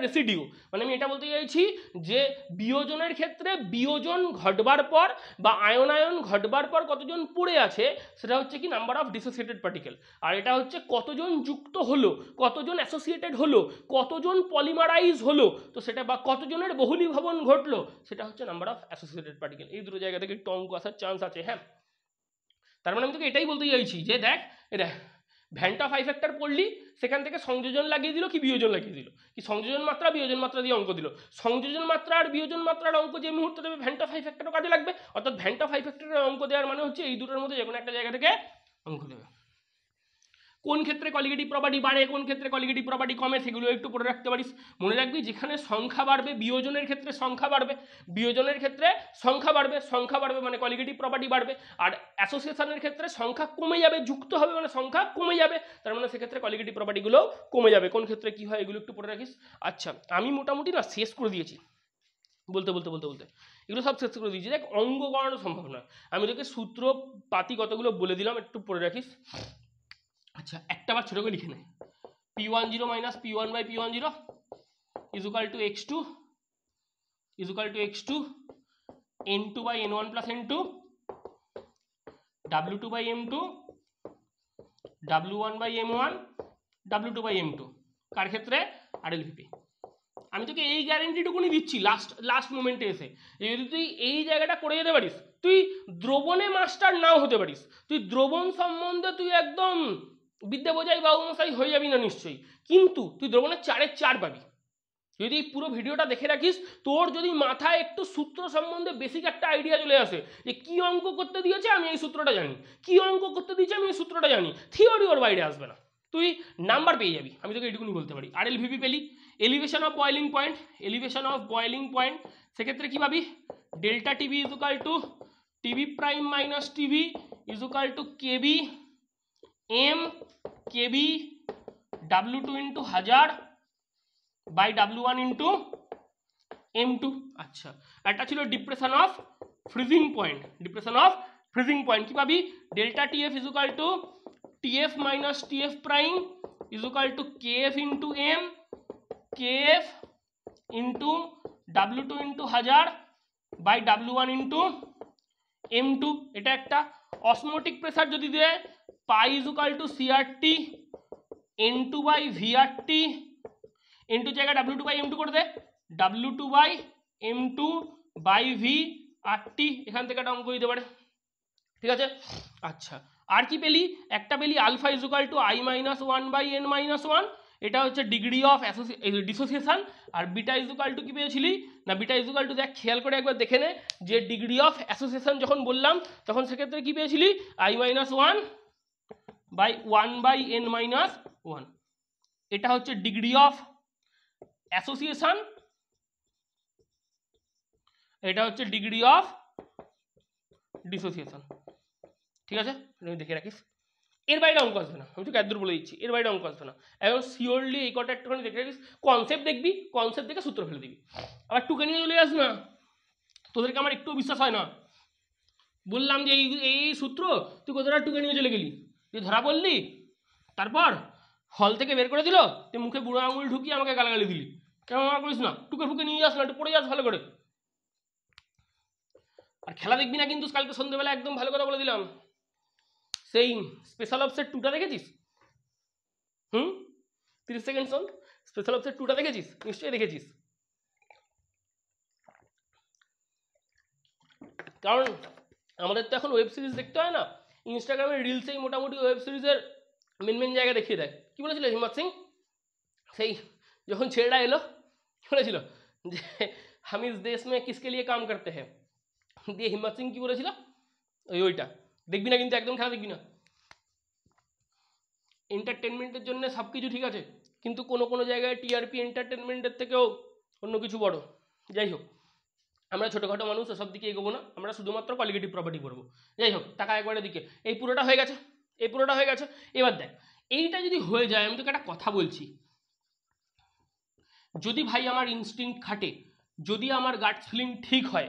রেসিডিউ, মানে আমি এটা বলতে চাইছি যে বিয়োজনের ক্ষেত্রে বিয়োজন ঘটবার পর বা আয়নায়ন ঘটবার পর কতজন পড়ে আছে, সেটা হচ্ছে কি নাম্বার অফ ডিসোসিয়েটেড পার্টিকেল। আর এটা হচ্ছে কতজন যুক্ত হলো, কতজন অ্যাসোসিয়েটেড হলো, কতজন পলিমারাইজ হলো, তো সেটা বা কতজনের বহুলীভবন ঘটলো, সেটা হচ্ছে নাম্বার অফ অ্যাসোসিয়েটেড পার্টিকেল। এই দুটো জায়গা থেকে একটু অঙ্ক আসার চান্স আছে। হ্যাঁ, তার মানে আমি তোকে এটাই বলতে চাইছি যে দেখ, এটা ভ্যান অফ আই ফ্যাক্টর পড়লি, সেখান থেকে সংযোজন লাগিয়ে দিল কি বিয়োজন লাগিয়ে দিল, কি সংযোজন মাত্রা বিয়োজন মাত্রা দিয়ে অঙ্ক দিল। সংযোজন মাত্রা আর বিয়োজন মাত্রার অঙ্ক যে মুহূর্তে দেবে ভ্যান অফ আই ফ্যাক্টরও কাজে লাগবে। অর্থাৎ ভ্যান অফ আই ফ্যাক্টরের অঙ্ক দেওয়ার মানে হচ্ছে এই দুটোর মধ্যে যে কোনো একটা জায়গা থেকে অঙ্ক দেবে। কোন ক্ষেত্রে কলিগেটিভ প্রপার্টি বাড়ে, কোন ক্ষেত্রে কলিগেটিভ প্রপার্টি কমে, সেগুলো একটু পড়ে রাখতে পারিস। মনে রাখবি যেখানে সংখ্যা বাড়বে, বিয়োজনের ক্ষেত্রে সংখ্যা বাড়বে, বিয়োজনের ক্ষেত্রে সংখ্যা বাড়বে মানে কলিগেটিভ প্রপার্টি বাড়বে। আর অ্যাসোসিয়েশনের ক্ষেত্রে সংখ্যা কমে যাবে, যুক্ত হবে মানে সংখ্যা কমে যাবে, তার মানে সেক্ষেত্রে কলিগেটিভ প্রপার্টিগুলো কমে যাবে। কোন ক্ষেত্রে কি হয় এগুলো একটু পড়ে রাখিস। আচ্ছা, আমি মোটামুটি না শেষ করে দিয়েছি, বলতে এগুলো সব শেষ করে দিয়েছি। দেখ, অঙ্ক করানো সম্ভব নয়, আমি তোকে সূত্র পাতি কতগুলো বলে দিলাম, একটু পড়ে রাখিস। আচ্ছা, একটা বার ছোট করে লিখে নে, P10 minus P1 by P10 is equal to x2 N2 by N1 plus N2 W2 by M2 W1 by M1 W2 by M2, কার ক্ষেত্রে, আরএলভিপি। আমি তোকে এই গ্যারেন্টিটুকুনি দিচ্ছি লাস্ট মোমেন্টে এসে, যদি তুই এই জায়গাটা করে যেতে পারিস, তুই দ্রবণে মাস্টার নাও হতে পারিস, তুই দ্রবণ সম্বন্ধে তুই একদম বিদ্যা বোঝাই বাবুমশাই হয়ে যাবি না নিশ্চয়ই, কিন্তু তুই দ্রবণের 4-এর 4 পাবি যদি এই পুরো ভিডিওটা দেখে রাখিস। তোর যদি মাথায় একটু সূত্র সম্বন্ধে বেসিক একটা আইডিয়া চলে আসে যে কী অঙ্ক করতে দিয়েছে আমি এই সূত্রটা জানি, কী অঙ্ক করতে দিয়েছে আমি এই সূত্রটা জানি, থিওরি ওর বাইরে আসবে না, তুই নাম্বার পেয়ে যাবি, আমি তোকে এইটুকুনি বলতে পারি। আর এলভিপি পেলি, elevation of boiling point, elevation of boiling point, সেক্ষেত্রে কী পাবি, delta TB is equal to TV prime minus TB is equal to KB M KB W2 into 1000 by W1 into M2। আচ্ছা, একটা ছিল depression of freezing point, depression of freezing point কি পাবি, delta TF is equal to TF minus TF prime is equal to KF into M KF into W2 into 1000 by W1 into M2। এটা একটা osmotic pressure যদি দেয়, pi equal to CRT N2 by VRT N2 জায়গায় W2 by M2 করে দে, W2 by M2 by VRT, এখান থেকে একটা অঙ্ক দিতে পারে, ঠিক আছে। আচ্ছা, আর কি পেলি, একটা পেলি alpha is equal to I minus 1 by N minus 1, এটা হচ্ছে ডিগ্রি অফ ডিসোসিয়েশন। আর বিটা ইজুকাল টু কি পেয়েছিলি না, বিটা ইজুকাল টু দেখ খেয়াল করে একবার দেখে নে যে ডিগ্রি অফ অ্যাসোসিয়েশন যখন বললাম তখন সেক্ষেত্রে কি পেয়েছিলি I minus 1 by 1 by N minus 1, এটা হচ্ছে ডিগ্রি অফ অ্যাসোসিয়েশন, এটা হচ্ছে ডিগ্রি অফ ডিসোসিয়েশন, ঠিক আছে, দেখে রাখিস। এর বাইরে অঙ্ক আসবে না, আমি তোকে একদূর বলে দিচ্ছি, এর বাইরে অঙ্ক আসবে না, এখন শিওরলি এই কটা একটুখানি দেখে রাখিস, কনসেপ্ট দেখবি, কনসেপ্ট দেখে সূত্র ফেলে দিবি, আবার টুকে নিয়ে চলে আস না, তোদেরকে আমার একটু বিশ্বাস হয় না, বললাম যে এই সূত্র তুই কতটা টুকে নিয়ে চলে গেলি, তুই ধরা পড়লি, তারপর হল থেকে বের করে দিল, তুই মুখে বুড়ো আঙুল ঢুকিয়ে আমাকে গালাগালি দিলি, কেমন আমার করিস না, টুকে ফুকে নিয়ে যাস না, একটু পড়ে যাস ভালো করে। আর খেলা দেখবি না কিন্তু কালকে সন্ধ্যেবেলা, একদম ভালো কথা বলে দিলাম। সেই স্পেশাল অপসের 2টা দেখেছিস? 30 সেকেন্ড শোন, স্পেশাল অপসের 2টা দেখেছিস? নিশ্চয়ই দেখেছিস, কারণ আমাদের তো এখন ওয়েব সিরিজ দেখতে হয় না, ইনস্টাগ্রামের রিলসেই মোটামুটি ওয়েব সিরিজের মেন জায়গা দেখিয়ে দেয়। কি বলেছিল হিম্মত সিং সেই যখন ছেলেটা এলো, বলেছিল যে हम इस देश में किसके लिए काम करते हैं, দিয়ে হিম্মত সিং কি বলেছিল, ওইটা দেখবি না কিন্তু, একদম খেলা দেখবি না। এন্টারটেনমেন্টের জন্য সব কিছু ঠিক আছে, কিন্তু কোনো কোনো জায়গায় টিআরপি এন্টারটেনমেন্টের থেকেও অন্য কিছু বড়। যাই হোক, আমরা ছোটোখাটো মানুষ, সব দিকে এগোবো না, আমরা শুধুমাত্র কোয়ালিটিভ প্রপার্টি করবো। যাই হোক, টাকা একবারের দিকে, এই পুরোটা হয়ে গেছে, এই পুরোটা হয়ে গেছে। এবার দেখ, এইটা যদি হয়ে যায়, আমি তোকে একটা কথা বলছি, যদি ভাই আমার ইনস্টিংক্ট খাটে, যদি আমার গাট ফিলিং ঠিক হয়,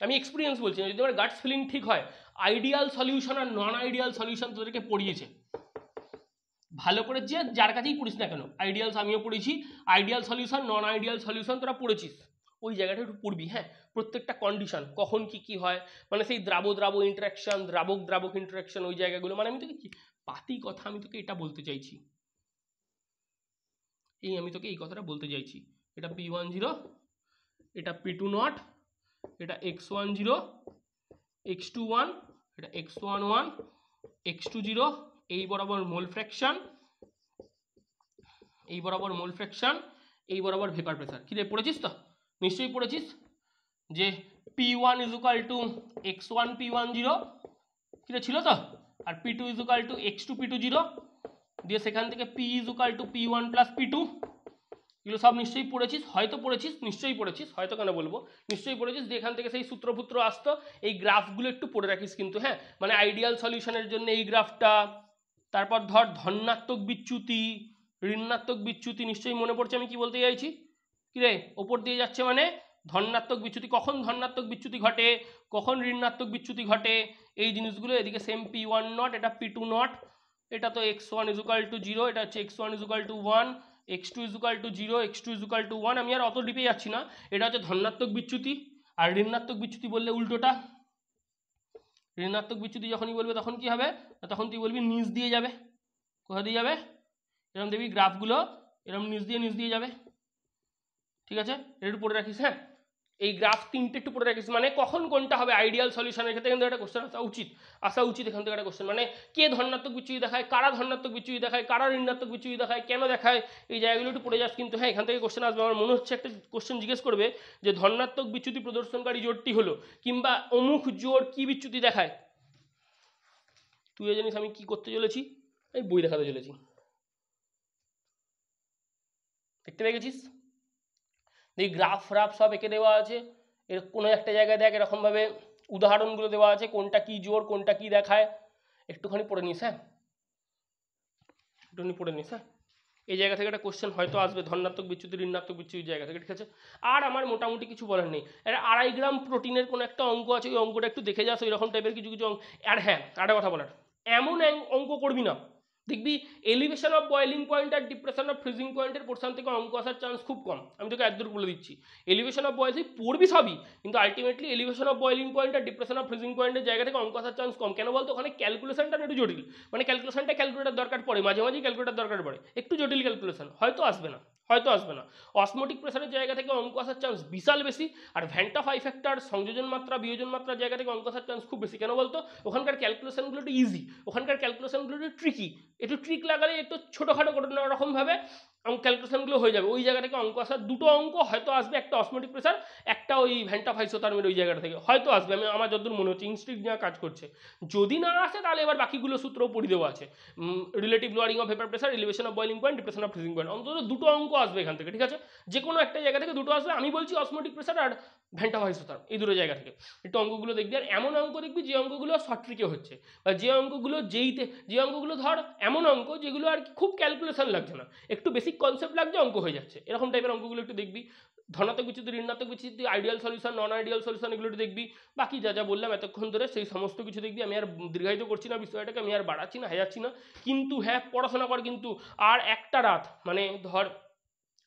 আমি এক্সপিরিয়েন্স বলছি, যদি আমার গাট ফিলিং ঠিক হয়, আইডিয়াল সলিউশন আর নন আইডিয়াল সলিউশন তোদেরকে পড়িয়েছে ভালো করে, যে যার কাছেই পড়িস না কেন, আইডিয়ালস আমিও পড়েছি, আইডিয়াল সলিউশন নন আইডিয়াল সলিউশন তোরা পড়েছিস, ওই জায়গাটা একটু পড়বি। হ্যাঁ, প্রত্যেকটা কন্ডিশন কখন কি হয়, মানে সেই দ্রাবক ইন্টারাকশন, দ্রাবক ইন্টারাকশন, ওই জায়গাগুলো, মানে আমি তোকে পাতি কথা, আমি তোকে এটা বলতে চাইছি, আমি তোকে এই কথাটা বলতে চাইছি। এটা P10, এটা P20, এটা X10, X21, এটা X11, X20, এই বরাবর মোল ফ্র্যাকশন, এই বরাবর মোল ফ্র্যাকশন, এই বরাবর ভেপার প্রেসার। কি রে, পড়েছিস তো? নিশ্চয়ই পড়েছিস যে P1 equal to X1 P10, কি রে ছিল তো, আর P2 equal to X2 P20, দিয়ে সেখান থেকে P equal to P1 plus P2, এগুলো সব নিশ্চয়ই পড়েছিস, হয়তো পড়েছিস, নিশ্চয়ই পড়েছিস, হয়তো কেন বলবো, নিশ্চয়ই পড়েছিস। দিয়ে এখান থেকে সেই সূত্রপুত্র আসতো, এই গ্রাফগুলো একটু পড়ে রাখিস কিন্তু, হ্যাঁ, মানে আইডিয়াল সলিউশনের জন্য এই গ্রাফটা, তারপর ধর ধনাত্মক বিচ্যুতি, ঋণাত্মক বিচ্যুতি, নিশ্চয়ই মনে পড়ছে আমি কি বলতে চাইছি। কিরে, ওপর দিয়ে যাচ্ছে মানে ধনাত্মক বিচ্যুতি, কখন ধনাত্মক বিচ্যুতি ঘটে, কখন ঋণাত্মক বিচ্যুতি ঘটে, এই জিনিসগুলো। এদিকে সেম P10, এটা P20, এটা তো X1 ইজুকাল টু 0, এটা হচ্ছে X1 is equal to 1, X2 is equal to 0, X2 is equal to 1, আমি আর অত ডিপে যাচ্ছি না। এটা হচ্ছে ধনাত্মক বিচ্যুতি, আর ঋণাত্মক বিচ্যুতি বললে উল্টোটা, ঋণাত্মক বিচ্যুতি যখনই বলবে তখন কি হবে, তখন তুই বলবি নিচ দিয়ে যাবে। কোথা দিয়ে যাবে, এরকম দেখবি গ্রাফগুলো এরকম নিচ দিয়ে যাবে, ঠিক আছে, একটু পড়ে রাখিস। হ্যাঁ, এই গ্রাফ 3টে একটু পড়ে রাখিস, মানে কখন কোনটা হবে আইডিয়াল সলিউশনের ক্ষেত্রে কিন্তু একটা কোশ্চেন আসা উচিত এখান থেকে একটা কোশ্চেন, মানে কে ধনাত্মক বিচ্যুতি দেখায়, কারা ধনাত্মক বিচ্যুতি দেখায়, কারা ঋণাত্মক বিচ্যুতি দেখায়, কেন দেখায়, এই জায়গাগুলো একটু পড়ে যাস কিন্তু। হ্যাঁ, এখান থেকে কোশ্চেন আসবে, আমার মনে হচ্ছে একটা কোশ্চেন জিজ্ঞেস করবে যে ধনাত্মক বিচ্যুতি প্রদর্শনকারী জোটটি হলো, কিংবা অমুক জোর কি বিচ্যুতি দেখায়। তুই জানিস আমি কি করতে চলেছি, এই বই দেখাতে চলেছি, দেখতে পেয়ে গেছিস। এই গ্রাফ ফ্রাফ সব এঁকে দেওয়া আছে, এর কোনো একটা জায়গায় দেখ এরকমভাবে উদাহরণগুলো দেওয়া আছে, কোনটা কি জোর কোনটা কি দেখায়, একটুখানি পড়ে নিস। হ্যাঁ, একটুখানি পড়ে নিস। হ্যাঁ, এই জায়গা থেকে একটা কোশ্চেন হয়তো আসবে, ধনাত্মক বিচ্যুতি ঋণাত্মক বিচ্যুতির জায়গা থেকে। ঠিক আছে, আর আমার মোটামুটি কিছু বলার নেই। এটা 2.5 গ্রাম প্রোটিনের কোনো একটা অঙ্ক আছে, ওই অঙ্কটা একটু দেখে যাস, ওই রকম টাইপের কিছু কিছু অঙ্ক। আর হ্যাঁ, আরেকটা কথা বলার, এমন অঙ্ক করবি না, দেখবি এলিভেশন অফ বয়েলিং পয়েন্ট আর ডিপ্রেশন অফ ফ্রিজিং পয়েন্টের পোর্শন থেকে অঙ্ক আসার চান্স খুব কম। আমি তোকে একদূর বলে দিচ্ছি, এলিভেশন অফ বয়েলিং পড়বি সবই, কিন্তু ultimately elevation of boiling point আর ডিপ্রেশন অফ ফ্রিজিং পয়েন্টের জায়গা থেকে অঙ্ক আসার চান্স কম। কেন বলতো, ওখানে ক্যালকুলেশনটা একটু জটিল, মানে ক্যালকুলেটার দরকার পড়ে, মাঝে মাঝেই ক্যালকুলেটার দরকার পড়ে, একটু জটিল ক্যালকুলেশন, হয়তো আসবে না। অসমোটিক প্রেসারের জায়গা থেকে অঙ্ক আসার চান্স বিশাল বেশি, আর ভ্যান্টা 5 ফ্যাক্টর সংযোজন মাত্রা বিয়োজন মাত্রার জায়গা থেকে অঙ্ক আসার চান্স খুব বেশি। কেন বলতো, ওখানকার ক্যালকুলেশনগুলো একটু ইজি, ওখানকার ক্যালকুলেশনগুলো একটু ট্রিকি, একটু ট্রিক লাগালে একটু ছোটোখাটো কোনো রকমভাবে ক্যালকুলেশনগুলো হয়ে যাবে। ওই জায়গা থেকে অঙ্ক আসার দুটো অঙ্ক হয়তো আসবে, একটা অসমোটিক প্রেসার, একটা ওই ভ্যান্টা ফাইসোথার্মের ওই জায়গাটা থেকে হয়তো আসবে, আমার যতদূর মনে হচ্ছে ইনস্টিটিউট যা কাজ করছে। যদি না আসে তাহলে এবার বাকিগুলো সূত্রও পড়ে দেওয়া আছে, relative lowering of vapour pressure, elevation of boiling point, depression of freezing point, অন্তত দুটো অঙ্ক আসবে এখান থেকে। ঠিক আছে, যে কোনো একটা জায়গা থেকে দুটো আসবে। আমি বলছি অসমোটিক প্রেসার আর ভ্যান্টা ফাইসোথার্ম, এই দুটো জায়গা থেকে একটু অঙ্কগুলো দেখবি। আর এমন অঙ্ক দেখবি যে অঙ্কগুলো শর্ট ট্রিকে হচ্ছে, বা যে অঙ্কগুলো ধর এমন অঙ্ক যেগুলো আর কি খুব ক্যালকুলেশন লাগছে না, একটু বেসিক কনসেপ্ট লাগছে, অঙ্ক হয়ে যাচ্ছে, এরকম টাইপের অঙ্কগুলো একটু দেখবি। ধনাত্মক বিচ্যুতি ঋণাত্মক বিচ্যুতি, আইডিয়াল সলিউশন নন আইডিয়াল সলিউশন, এগুলো একটু দেখবি। বাকি যা যা বললাম এতক্ষণ ধরে সেই সমস্ত কিছু দেখবি। আমি আর দীর্ঘায়িত করছি না বিষয়টাকে, আমি আর বাড়াচ্ছি না হাজাচ্ছি না, কিন্তু হ্যাঁ পড়াশোনা কর কিন্তু। আর একটা রাত, মানে ধর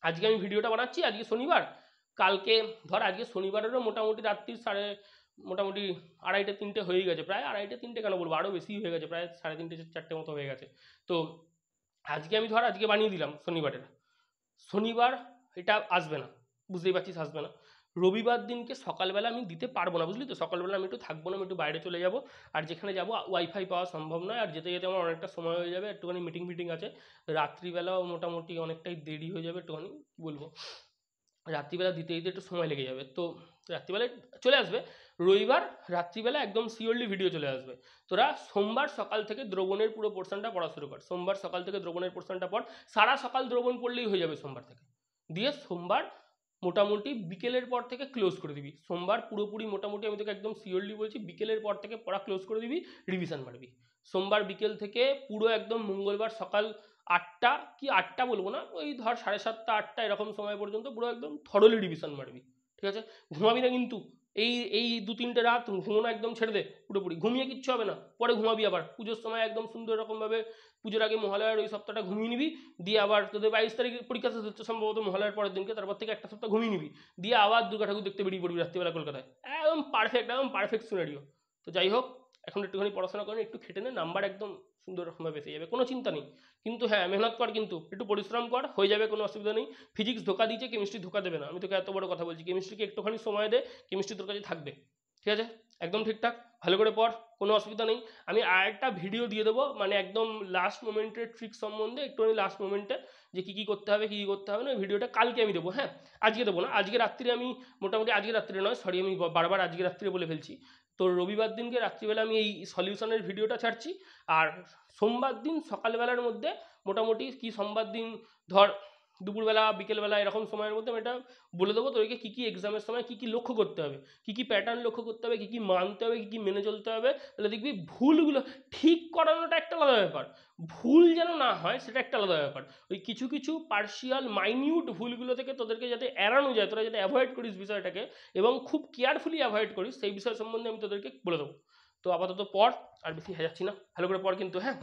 আজকে আমি ভিডিওটা বানাচ্ছি, আজকে শনিবার, কালকে ধর আজকে শনিবারেরও মোটামুটি রাত্রির মোটামুটি 2:30-3টে হয়ে গেছে, প্রায় 2:30-3টে কেন বলবো, আরও বেশি হয়ে গেছে, প্রায় 3:30-4টে মতো হয়ে গেছে। তো আজকে আমি ধর আজকে বানিয়ে দিলাম শনিবার এটা আসবে না, বুঝতেই পারছিস আসবে না। রবিবার দিনকে সকালবেলা আমি দিতে পারবো না, বুঝলি তো, সকালবেলা আমি একটু থাকবো না, আমি একটু বাইরে চলে যাব, আর যেখানে যাব ওয়াইফাই পাওয়া সম্ভব নয়, আর যেতে যেতে আমার অনেকটা সময় হয়ে যাবে, একটুখানি মিটিং আছে, রাত্রিবেলাও মোটামুটি অনেকটাই দেরি হয়ে যাবে, একটুখানি কী বলবো, রাত্রিবেলা দিতে দিতে একটু সময় লেগে যাবে। তো রাত্রিবেলায় চলে আসবে, রবিবার রাত্রিবেলা একদম শিওরলি ভিডিও চলে আসবে। তোরা সোমবার সকাল থেকে দ্রবণের পুরো পোর্শনটা পড়া শুরু কর, সোমবার সকাল থেকে দ্রবণের পোর্শনটা পড়, সারা সকাল দ্রবণ পড়লেই হয়ে যাবে সোমবার থেকে, দিয়ে সোমবার মোটামুটি বিকেলের পর থেকে ক্লোজ করে দিবি। সোমবার পুরোপুরি মোটামুটি আমি তোকে একদম শিওরলি বলছি, বিকেলের পর থেকে পড়া ক্লোজ করে দিবি, রিভিশন মারবি। সোমবার বিকেল থেকে পুরো একদম মঙ্গলবার সকাল 8টা, কি 8টা বলবো না, ওই ধর 7:30 8টা এরকম সময় পর্যন্ত পুরো একদম থরলি রিভিশন মারবি। ঠিক আছে, ঘুমাবি না কিন্তু, এই 2-3টে রাত ঘুমোনো একদম ছেড়ে দে পুরোপুরি, ঘুমিয়ে কিচ্ছু হবে না, পরে ঘুমাবি আবার পুজোর সময় একদম সুন্দর রকমভাবে, পুজোর আগে মহালয়ার ওই সপ্তাহটা ঘুমিয়ে নিবি, দিয়ে আবার তোদের 22 তারিখে পরীক্ষা শেষ হচ্ছে সম্ভবত মহালয়ার পরের দিনকে, তারপর থেকে একটা সপ্তাহ ঘুমিয়ে নিবি, দিয়ে আবার দুর্গা ঠাকুর দেখতে বেরিয়ে পড়বি রাত্রিবেলা কলকাতায়, একদম পারফেক্ট সিনারিও। তো যাই হোক, এখন একটুখানি পড়াশোনা করেন, একটু খেটে নে, নাম্বার একদম সুন্দর রকমভাবে এসে যাবে, কোনো চিন্তা নেই। কিন্তু হ্যাঁ মেহনত কর, কিন্তু একটু পরিশ্রম কর, হয়ে যাবে, কোনো অসুবিধা নেই। ফিজিক্স ধোকা দিয়েছে, কেমিস্ট্রি ধোকা দেবে না, আমি তোকে এত বড় কথা বলছি। কেমিস্ট্রিকে একটুখানি সময় দে, কেমিস্ট্রি তোর কাছে থাকবে। ঠিক আছে, একদম ঠিকঠাক ভালো করে পড়, কোনো অসুবিধা নেই। আমি আরেকটা ভিডিও দিয়ে দেবো, মানে একদম লাস্ট মোমেন্টের ট্রিক সম্বন্ধে, একটুখানি লাস্ট মোমেন্টে যে কী কী করতে হবে কী কী করতে হবে না, ভিডিওটা কালকে আমি দেবো। হ্যাঁ, আজকে দেবো না, আজকে রাত্রে আমি মোটামুটি, আজকে রাত্রে নয় সরি, আমি বারবার আজকে রাত্রে বলে ফেলছি। তো রবিবার দিনকে রাত্রিবেলা আমি এই সলিউশনের ভিডিওটা ছাড়ছি, আর সোমবার দিন সকালবেলার মধ্যে মোটামুটি, কি সোমবার দিন ধর দুপুরবেলা বিকেলবেলা এরকম সময়ের মধ্যে আমি এটা বলে দেবো তোদেরকে কী কী এক্সামের সময় কী কী লক্ষ্য করতে হবে, কী কী প্যাটার্ন লক্ষ্য করতে হবে, কী কী মানতে হবে, কী কী মেনে চলতে হবে। তাহলে দেখবি ভুলগুলো ঠিক করানোটা একটা আলাদা ব্যাপার, ভুল যেন না হয় সেটা একটা আলাদা ব্যাপার। ওই কিছু কিছু পার্শিয়াল মাইনিউট ভুলগুলো থেকে তোদেরকে যাতে এড়ানো যায়, তোরা যাতে অ্যাভয়েড করিস বিষয়টাকে, এবং খুব কেয়ারফুলি অ্যাভয়েড করিস, সেই বিষয় সম্বন্ধে আমি তোদেরকে বলে দেবো। তো আপাতত পড়, আর বেশি যাচ্ছি না, ভালো করে পড় কিন্তু। হ্যাঁ।